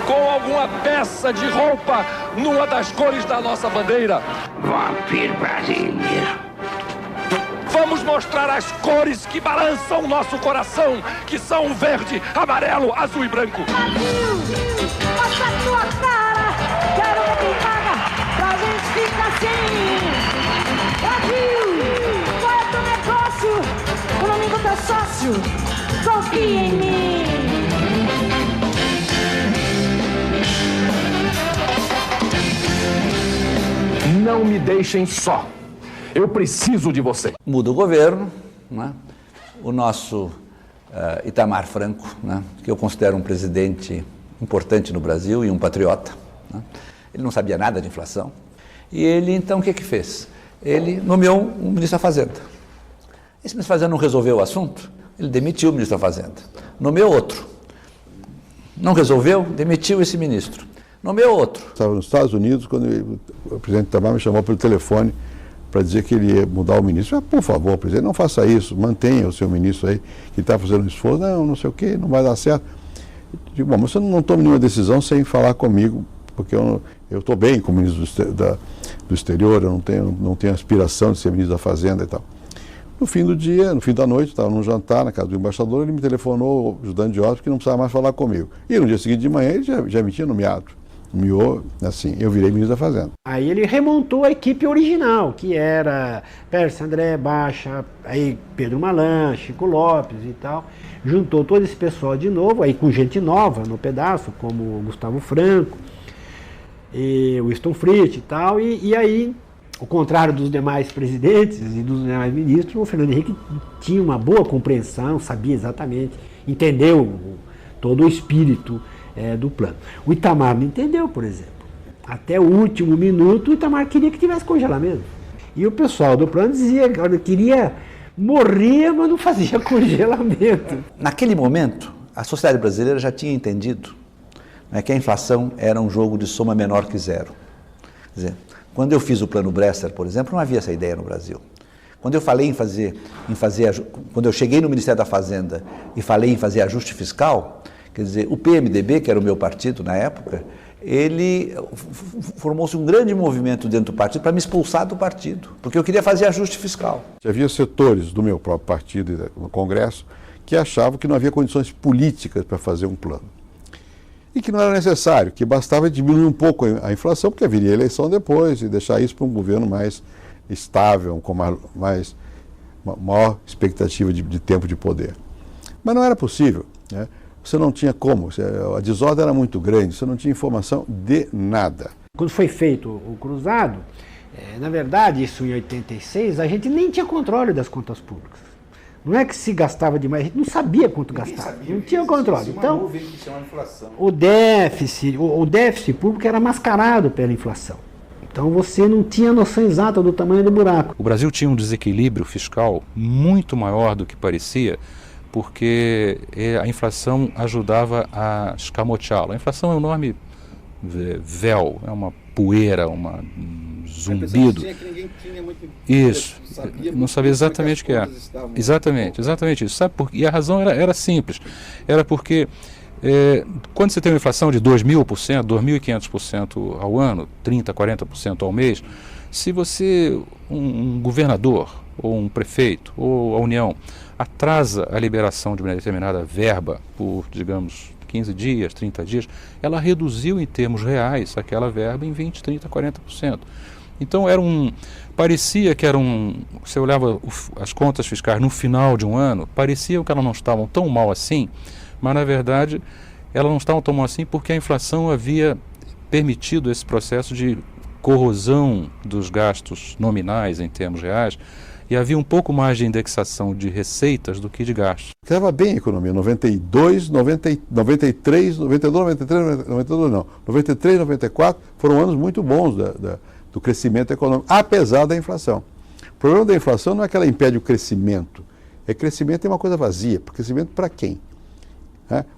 com alguma peça de roupa numa das cores da nossa bandeira.
Vampiro brasileiro.
Vamos mostrar as cores que balançam o nosso coração, que são o verde, amarelo, azul e branco.
Mostra a tua cara, quero ver quem paga, pra gente ficar assim. Brasil, qual é teu negócio? O nome do teu sócio, confia em mim.
Não me deixem só. Eu preciso de você.
Muda o governo, né? O nosso Itamar Franco, né? Que eu considero um presidente importante no Brasil e um patriota, né? Ele não sabia nada de inflação. E ele, então, o que fez? Ele nomeou um ministro da Fazenda. Esse ministro da Fazenda não resolveu o assunto, ele demitiu o ministro da Fazenda. Nomeou outro. Não resolveu, demitiu esse ministro. Nomeou outro.
Estava nos Estados Unidos, quando o presidente Itamar me chamou pelo telefone para dizer que ele ia mudar o ministro. Por favor, presidente, não faça isso, mantenha o seu ministro aí, que está fazendo um esforço. Não sei o quê, não vai dar certo. Eu digo, bom, mas você não toma nenhuma decisão sem falar comigo, porque eu estou bem como ministro do exterior, eu não tenho aspiração de ser ministro da Fazenda e tal. No fim do dia, no fim da noite, estava num jantar na casa do embaixador, ele me telefonou, ajudante de hóspede, que não precisava mais falar comigo. E no dia seguinte de manhã ele já me tinha nomeado. Assim, eu virei ministro da Fazenda.
Aí ele remontou a equipe original, que era Pérez André Baixa, aí Pedro Malan, Chico Lopes e tal. Juntou todo esse pessoal de novo, aí com gente nova no pedaço, como Gustavo Franco, e Winston Fritz e tal. E aí, ao contrário dos demais presidentes e dos demais ministros, o Fernando Henrique tinha uma boa compreensão, sabia exatamente, entendeu todo o espírito do plano. O Itamar não entendeu, por exemplo. Até o último minuto, o Itamar queria que tivesse congelamento. E o pessoal do plano dizia que queria morrer, mas não fazia congelamento.
Naquele momento, a sociedade brasileira já tinha entendido, né, que a inflação era um jogo de soma menor que zero. Quer dizer, quando eu fiz o plano Bresser, por exemplo, não havia essa ideia no Brasil. Quando eu falei quando eu cheguei no Ministério da Fazenda e falei em fazer ajuste fiscal, quer dizer, o PMDB, que era o meu partido na época, ele formou-se um grande movimento dentro do partido para me expulsar do partido, porque eu queria fazer ajuste fiscal.
Havia setores do meu próprio partido no Congresso que achavam que não havia condições políticas para fazer um plano. e que não era necessário, que bastava diminuir um pouco a inflação, porque haveria eleição depois, e deixar isso para um governo mais estável, com maior expectativa de tempo de poder. Mas não era possível, né? Você não tinha como, a desordem era muito grande, você não tinha informação de nada.
Quando foi feito o cruzado, na verdade, isso em 86, a gente nem tinha controle das contas públicas. Não é que se gastava demais, a gente não sabia quanto gastava, não tinha controle. Então, o déficit público era mascarado pela inflação. Então você não tinha noção exata do tamanho do buraco.
O Brasil tinha um desequilíbrio fiscal muito maior do que parecia, porque a inflação ajudava a escamoteá-lo. A inflação é um enorme véu, é uma poeira, um zumbido. Isso, não sabia exatamente o que é. Exatamente isso. Sabe por quê? E a razão era simples. Era porque quando você tem uma inflação de 2.000%, 2.500% ao ano, 30%, 40% ao mês, se você, um governador, ou um prefeito, ou a União, atrasa a liberação de uma determinada verba por, digamos, 15 dias, 30 dias, ela reduziu em termos reais aquela verba em 20%, 30%, 40%. Então parecia que você olhava as contas fiscais no final de um ano, parecia que elas não estavam tão mal assim, mas na verdade elas não estavam tão mal assim porque a inflação havia permitido esse processo de corrosão dos gastos nominais em termos reais, e havia um pouco mais de indexação de receitas do que de gastos.
Estava bem a economia, 92, 93, 94 foram anos muito bons do crescimento econômico, apesar da inflação. O problema da inflação não é que ela impede o crescimento, crescimento é uma coisa vazia, crescimento para quem?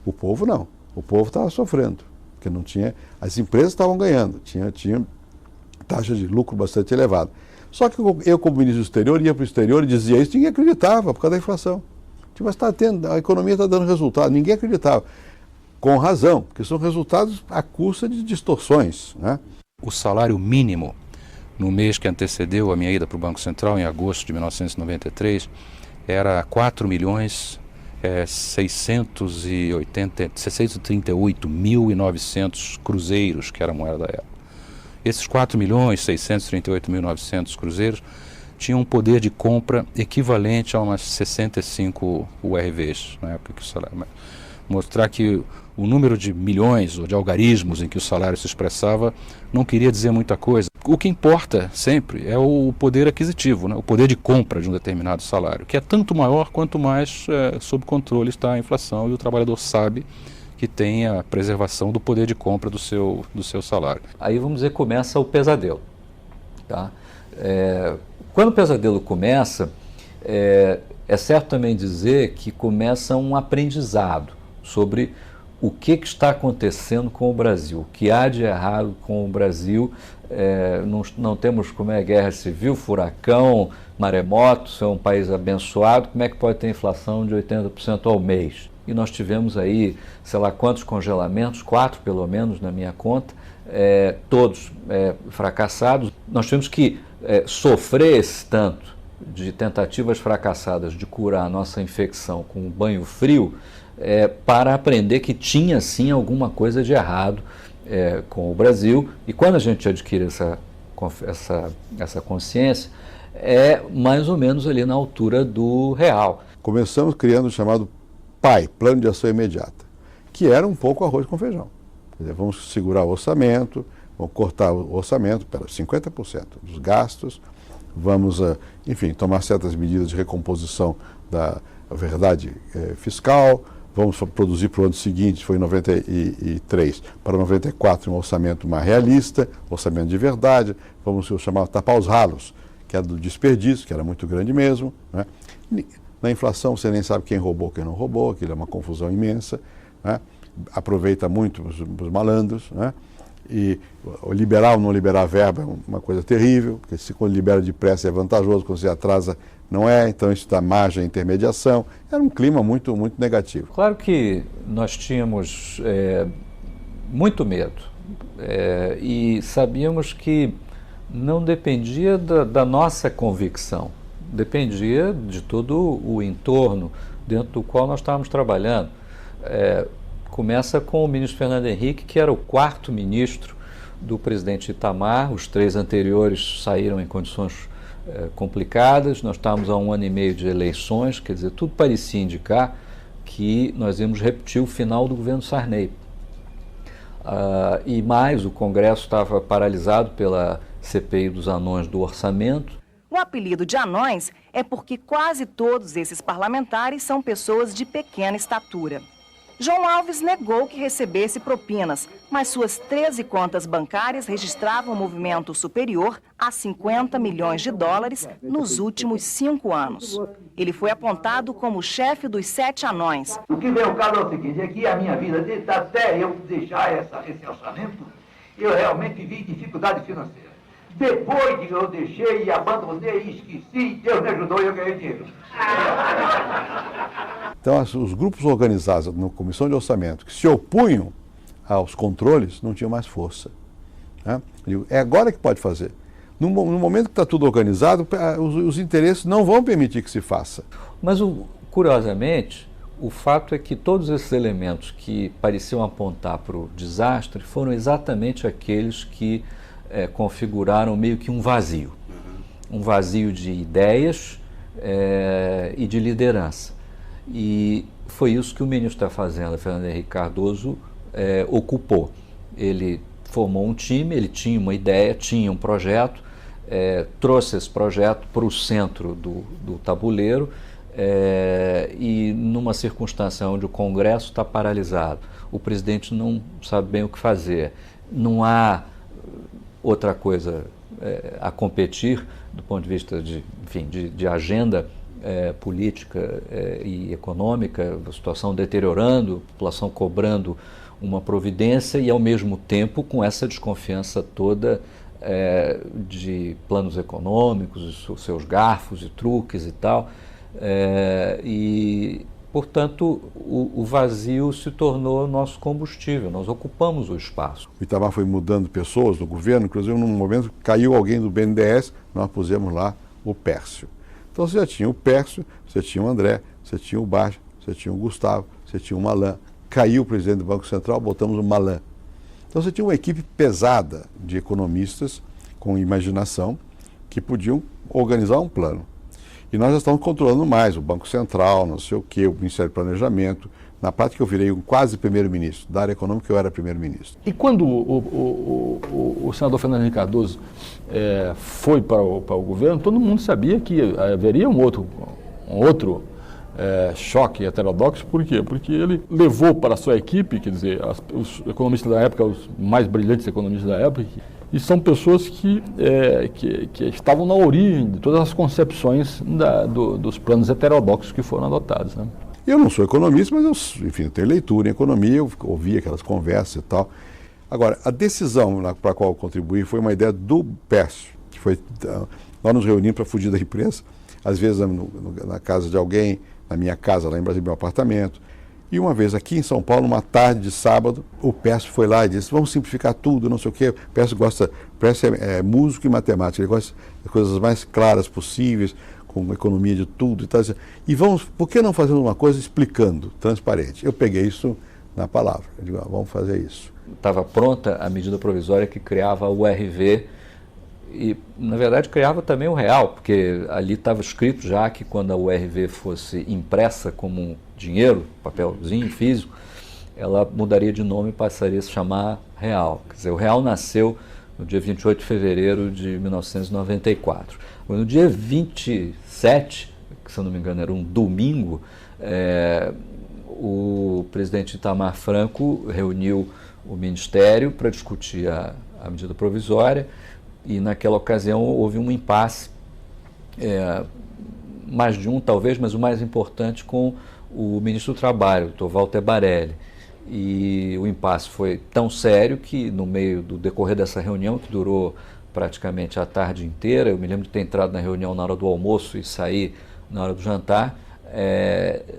O povo não, o povo estava sofrendo, porque não tinha, as empresas estavam ganhando, tinha taxa de lucro bastante elevada. Só que eu, como ministro do exterior, ia para o exterior e dizia isso, ninguém acreditava por causa da inflação. Mas a economia está dando resultado, ninguém acreditava. Com razão, porque são resultados à custa de distorções, né?
O salário mínimo, no mês que antecedeu a minha ida para o Banco Central, em agosto de 1993, era 4.638.900 cruzeiros, que era a moeda da época. Esses 4.638.900 cruzeiros tinham um poder de compra equivalente a umas 65 URVs, na época que o salário... Mostrar que o número de milhões ou de algarismos em que o salário se expressava não queria dizer muita coisa. O que importa sempre é o poder aquisitivo, né? O poder de compra de um determinado salário, que é tanto maior quanto mais sob controle está a inflação e o trabalhador sabe que tem a preservação do poder de compra do seu salário.
Aí vamos dizer, começa o pesadelo. Tá? Quando o pesadelo começa, é certo também dizer que começa um aprendizado sobre o que está acontecendo com o Brasil, o que há de errado com o Brasil. Não temos como é guerra civil, furacão, maremoto, ser um país abençoado, como é que pode ter inflação de 80% ao mês? E nós tivemos aí, sei lá quantos congelamentos, 4 pelo menos na minha conta, todos fracassados. Nós tivemos que sofrer esse tanto de tentativas fracassadas de curar a nossa infecção com um banho frio para aprender que tinha sim alguma coisa de errado com o Brasil. E quando a gente adquire essa consciência, é mais ou menos ali na altura do real.
Começamos criando o chamado PAI, Plano de Ação Imediata, que era um pouco arroz com feijão. Quer dizer, vamos segurar o orçamento, vamos cortar o orçamento para 50% dos gastos, vamos, enfim, tomar certas medidas de recomposição da verdade fiscal, vamos produzir para o ano seguinte, foi em 93, para 94 um orçamento mais realista, orçamento de verdade, vamos chamar tapar os ralos, que era do desperdício, que era muito grande mesmo, né? Na inflação você nem sabe quem roubou, quem não roubou, aquilo é uma confusão imensa, né? Aproveita muito os malandros, né? E liberar ou não liberar verba é uma coisa terrível, porque se quando libera depressa é vantajoso, quando você atrasa não é, então isso dá margem à intermediação. Era um clima muito, muito negativo.
Claro que nós tínhamos muito medo e sabíamos que não dependia da nossa convicção, dependia de todo o entorno dentro do qual nós estávamos trabalhando. Começa com o ministro Fernando Henrique, que era o 4º ministro do presidente Itamar. Os 3 anteriores saíram em condições complicadas. Nós estávamos há 1 ano e meio de eleições, quer dizer, tudo parecia indicar que nós íamos repetir o final do governo Sarney. E mais, o Congresso estava paralisado pela CPI dos anões do orçamento.
O apelido de anões é porque quase todos esses parlamentares são pessoas de pequena estatura. João Alves negou que recebesse propinas, mas suas 13 contas bancárias registravam um movimento superior a 50 milhões de dólares nos últimos 5 anos. Ele foi apontado como chefe dos 7 anões.
O que vem ao caso é o seguinte, é que a minha vida, até eu deixar esse orçamento, eu realmente vi dificuldade financeira. Depois que eu deixei e abandonei e esqueci, Deus me ajudou e eu ganhei dinheiro.
Então, os grupos organizados na Comissão de Orçamento que se opunham aos controles não tinham mais força. Né? É agora que pode fazer. No momento que está tudo organizado, os interesses não vão permitir que se faça.
Mas, curiosamente, o fato é que todos esses elementos que pareciam apontar para o desastre foram exatamente aqueles que configuraram meio que um vazio. Um vazio de ideias e de liderança. E foi isso que o ministro da Fazenda, Fernando Henrique Cardoso, ocupou. Ele formou um time, ele tinha uma ideia, tinha um projeto, trouxe esse projeto para o centro do tabuleiro e numa circunstância onde o Congresso está paralisado, o presidente não sabe bem o que fazer, não há outra coisa a competir do ponto de vista de agenda política e econômica, a situação deteriorando, a população cobrando uma providência e, ao mesmo tempo, com essa desconfiança toda de planos econômicos, os seus garfos e truques e tal. E, portanto, o vazio se tornou nosso combustível, nós ocupamos o espaço.
O Itamar foi mudando pessoas no governo, inclusive num momento caiu alguém do BNDES, nós pusemos lá o Pércio. Então você já tinha o Pércio, você tinha o André, você tinha o Baixa, você tinha o Gustavo, você tinha o Malan. Caiu o presidente do Banco Central, botamos o Malan. Então você tinha uma equipe pesada de economistas com imaginação que podiam organizar um plano. E nós já estamos controlando mais o Banco Central, não sei o quê, o Ministério do Planejamento. Na prática eu virei um quase primeiro-ministro. Da área econômica eu era primeiro-ministro.
E quando o senador Fernando Henrique Cardoso foi para o governo, todo mundo sabia que haveria um outro choque heterodoxo. Por quê? Porque ele levou para a sua equipe, quer dizer, os economistas da época, os mais brilhantes economistas da época, e são pessoas que estavam na origem de todas as concepções dos planos heterodoxos que foram adotados, né?
Eu não sou economista, mas eu tenho leitura em economia, eu ouvi aquelas conversas e tal. Agora, a decisão para a qual eu contribuí foi uma ideia do Pércio, que foi, nós nos reunimos para fugir da imprensa, às vezes na casa de alguém, na minha casa, lá em Brasília, meu apartamento. E uma vez aqui em São Paulo, numa tarde de sábado, o Pércio foi lá e disse, vamos simplificar tudo, não sei o quê. O Pércio é músico e matemática, ele gosta das coisas mais claras possíveis, com economia de tudo e tal. E por que não fazer uma coisa explicando, transparente? Eu peguei isso na palavra, eu digo, vamos fazer isso.
Estava pronta a medida provisória que criava o RV e, na verdade, criava também o real, porque ali estava escrito já que quando a URV fosse impressa como um dinheiro, papelzinho físico, ela mudaria de nome e passaria a se chamar real. Quer dizer, o real nasceu no dia 28 de fevereiro de 1994. No dia 27, que se eu não me engano era um domingo, o presidente Itamar Franco reuniu o Ministério para discutir a medida provisória e naquela ocasião houve um impasse, mais de um talvez, mas o mais importante com o ministro do Trabalho, o Dr. Walter Barelli. E o impasse foi tão sério que no meio do decorrer dessa reunião, que durou praticamente a tarde inteira, eu me lembro de ter entrado na reunião na hora do almoço e sair na hora do jantar,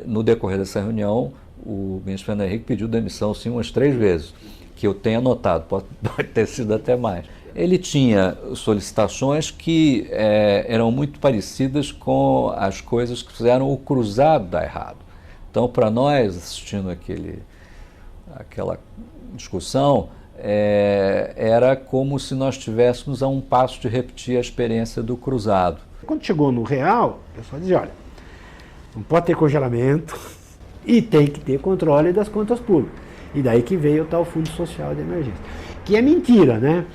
no decorrer dessa reunião o ministro Fernando Henrique pediu demissão sim umas 3 vezes, que eu tenho anotado, pode ter sido até mais. Ele tinha solicitações que eram muito parecidas com as coisas que fizeram o cruzado dar errado. Então, para nós, assistindo aquela discussão, era como se nós estivéssemos a um passo de repetir a experiência do cruzado.
Quando chegou no real, o pessoal dizia, olha, não pode ter congelamento e tem que ter controle das contas públicas. E daí que veio o tal Fundo Social de Emergência. Que é mentira, né?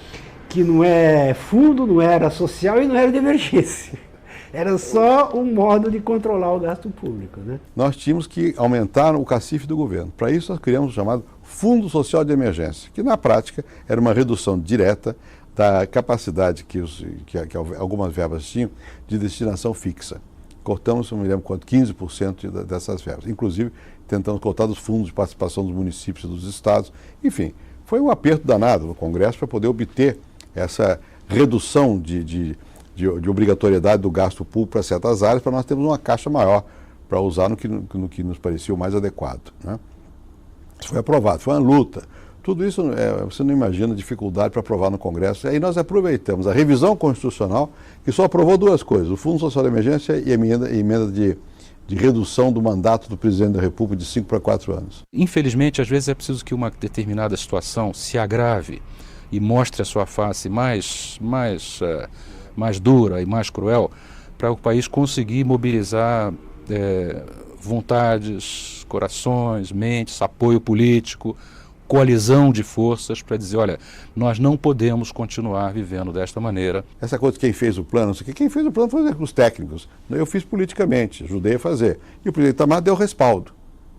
Que não é fundo, não era social e não era de emergência. Era só um modo de controlar o gasto público, né?
Nós tínhamos que aumentar o cacife do governo. Para isso nós criamos o chamado Fundo Social de Emergência, que na prática era uma redução direta da capacidade que algumas verbas tinham de destinação fixa. Cortamos, não me lembro quanto, 15% dessas verbas. Inclusive, tentamos cortar dos fundos de participação dos municípios e dos estados. Enfim, foi um aperto danado no Congresso para poder obter essa redução de obrigatoriedade do gasto público para certas áreas, para nós termos uma caixa maior para usar no que nos parecia o mais adequado, né? Isso foi aprovado, foi uma luta. Tudo isso, você não imagina a dificuldade para aprovar no Congresso. E aí nós aproveitamos a revisão constitucional, que só aprovou duas coisas, o Fundo Social de Emergência e a emenda de redução do mandato do presidente da República de 5 para 4 anos.
Infelizmente, às vezes é preciso que uma determinada situação se agrave e mostre a sua face mais dura e mais cruel, para o país conseguir mobilizar vontades, corações, mentes, apoio político, coalizão de forças para dizer, olha, nós não podemos continuar vivendo desta maneira.
Essa coisa de quem fez o plano, quem fez o plano foi os técnicos. Eu fiz politicamente, ajudei a fazer. E o presidente Itamar deu respaldo.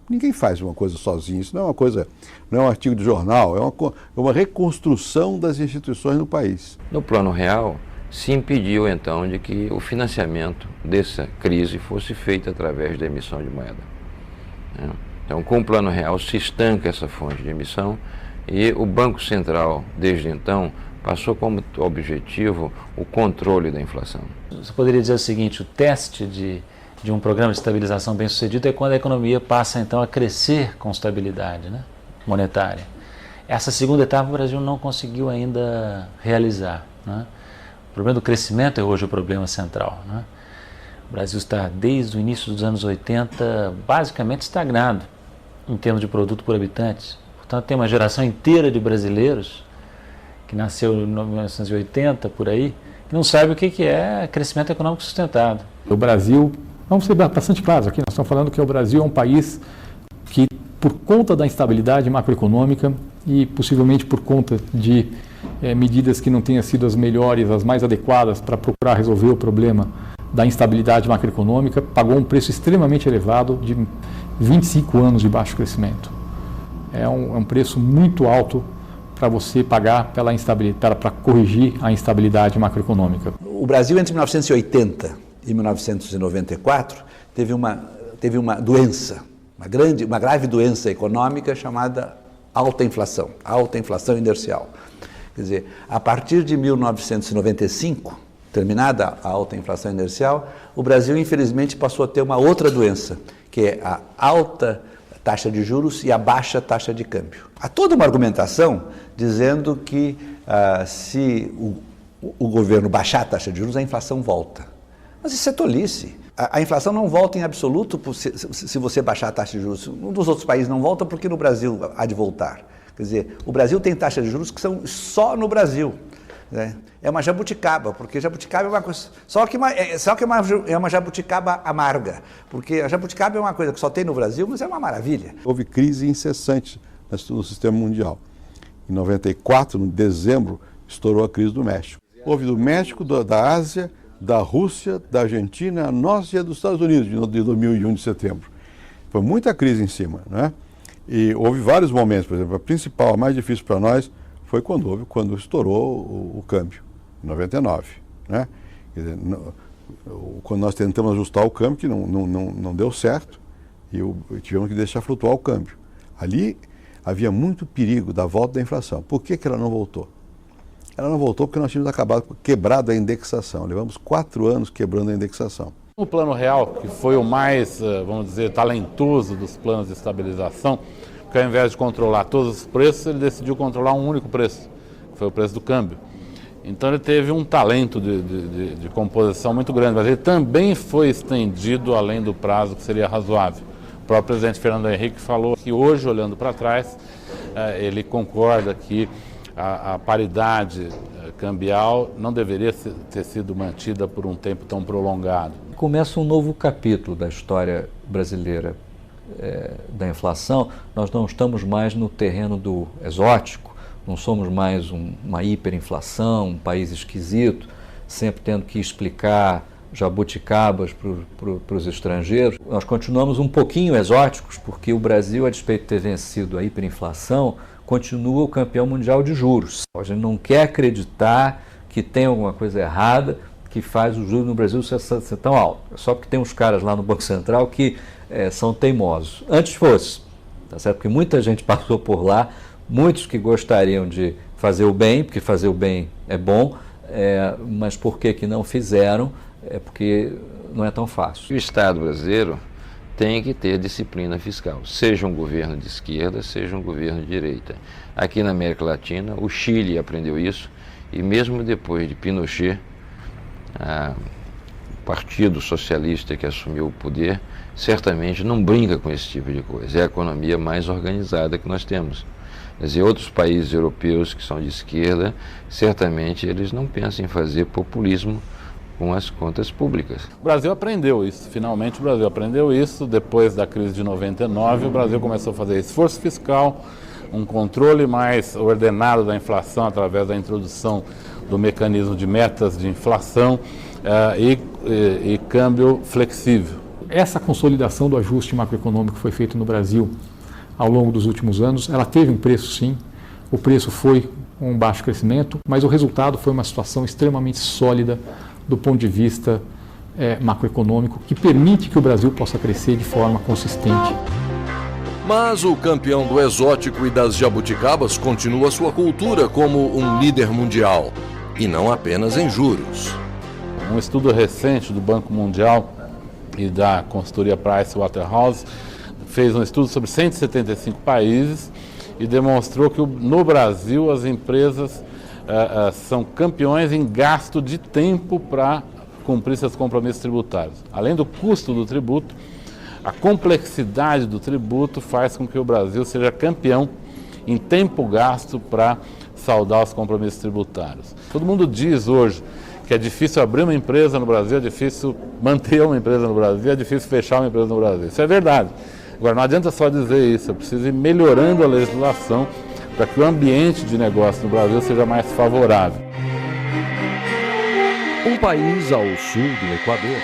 Ninguém faz uma coisa sozinho, isso não é uma coisa, não é um artigo de jornal, é uma reconstrução das instituições no país.
No plano real, se impediu então de que o financiamento dessa crise fosse feito através da emissão de moeda. Então, com o plano real se estanca essa fonte de emissão e o Banco Central, desde então, passou como objetivo o controle da inflação.
Você poderia dizer o seguinte, o teste de um programa de estabilização bem sucedido é quando a economia passa então a crescer com estabilidade, né, monetária. Essa segunda etapa o Brasil não conseguiu ainda realizar, né? O problema do crescimento é hoje o problema central, né? O Brasil está desde o início dos anos 80 basicamente estagnado em termos de produto por habitante. Portanto, tem uma geração inteira de brasileiros que nasceu em 1980, por aí, que não sabe o que é crescimento econômico sustentado.
O Brasil, vamos ser bastante claros aqui, nós estamos falando que o Brasil é um país que, por conta da instabilidade macroeconômica e possivelmente por conta de medidas que não tenham sido as melhores, as mais adequadas para procurar resolver o problema da instabilidade macroeconômica, pagou um preço extremamente elevado de 25 anos de baixo crescimento. É um preço muito alto para você pagar pela instabilidade, para corrigir a instabilidade macroeconômica.
O Brasil, entre 1980 e 1994, teve uma doença, uma grave doença econômica chamada alta inflação inercial. Quer dizer, a partir de 1995, terminada a alta inflação inercial, o Brasil, infelizmente, passou a ter uma outra doença, que é a alta taxa de juros e a baixa taxa de câmbio. Há toda uma argumentação dizendo que se o governo baixar a taxa de juros, a inflação volta. Mas isso é tolice. A inflação não volta em absoluto se você baixar a taxa de juros. Um dos outros países não volta porque no Brasil há de voltar. Quer dizer, o Brasil tem taxas de juros que são só no Brasil. Né? É uma jabuticaba, porque jabuticaba é uma coisa. Só que é uma jabuticaba amarga, porque a jabuticaba é uma coisa que só tem no Brasil, mas é uma maravilha.
Houve crise incessante no sistema mundial. Em 94, em dezembro, estourou a crise do México. Houve do México, da Ásia, da Rússia, da Argentina, a nossa e a dos Estados Unidos, de 2001, de setembro. Foi muita crise em cima, né? E houve vários momentos, por exemplo, a principal, a mais difícil para nós, foi quando estourou o câmbio, em 99, né? Quer dizer, quando nós tentamos ajustar o câmbio, que não deu certo, e tivemos que deixar flutuar o câmbio. Ali havia muito perigo da volta da inflação. Por que ela não voltou? Ela não voltou porque nós tínhamos quebrado a indexação. Levamos 4 anos quebrando a indexação.
O Plano Real, que foi o mais, vamos dizer, talentoso dos planos de estabilização, porque ao invés de controlar todos os preços, ele decidiu controlar um único preço, que foi o preço do câmbio. Então ele teve um talento de composição muito grande, mas ele também foi estendido além do prazo que seria razoável. O próprio presidente Fernando Henrique falou que hoje, olhando para trás,
ele concorda que a paridade cambial não deveria ter sido mantida por um tempo tão prolongado.
Começa um novo capítulo da história brasileira da inflação. Nós não estamos mais no terreno do exótico, não somos mais uma hiperinflação, um país esquisito, sempre tendo que explicar jabuticabas para os estrangeiros. Nós continuamos um pouquinho exóticos, porque o Brasil, a despeito de ter vencido a hiperinflação, continua o campeão mundial de juros. A gente não quer acreditar que tem alguma coisa errada que faz o juros no Brasil ser tão alto. É só porque tem uns caras lá no Banco Central que são teimosos. Antes fosse, tá certo? Porque muita gente passou por lá, muitos que gostariam de fazer o bem, porque fazer o bem é bom, mas por que não fizeram? É porque não é tão fácil.
O Estado brasileiro tem que ter disciplina fiscal, seja um governo de esquerda, seja um governo de direita. Aqui na América Latina, o Chile aprendeu isso, e mesmo depois de Pinochet, o Partido Socialista que assumiu o poder, certamente não brinca com esse tipo de coisa. É a economia mais organizada que nós temos. Quer dizer, outros países europeus que são de esquerda, certamente eles não pensam em fazer populismo com as contas públicas.
O Brasil aprendeu isso, finalmente o Brasil aprendeu isso. Depois da crise de 99, o Brasil começou a fazer esforço fiscal, um controle mais ordenado da inflação através da introdução do mecanismo de metas de inflação e câmbio flexível.
Essa consolidação do ajuste macroeconômico que foi feito no Brasil ao longo dos últimos anos, ela teve um preço, sim. O preço foi um baixo crescimento, mas o resultado foi uma situação extremamente sólida do ponto de vista macroeconômico, que permite que o Brasil possa crescer de forma consistente.
Mas o campeão do exótico e das jabuticabas continua sua cultura como um líder mundial, e não apenas em juros.
Um estudo recente do Banco Mundial e da consultoria Pricewaterhouse fez um estudo sobre 175 países e demonstrou que no Brasil as empresas são campeões em gasto de tempo para cumprir seus compromissos tributários. Além do custo do tributo, a complexidade do tributo faz com que o Brasil seja campeão em tempo gasto para saldar os compromissos tributários. Todo mundo diz hoje que é difícil abrir uma empresa no Brasil, é difícil manter uma empresa no Brasil, é difícil fechar uma empresa no Brasil. Isso é verdade. Agora, não adianta só dizer isso, é preciso ir melhorando a legislação para que o ambiente de negócio no Brasil seja mais favorável.
Um país ao sul do Equador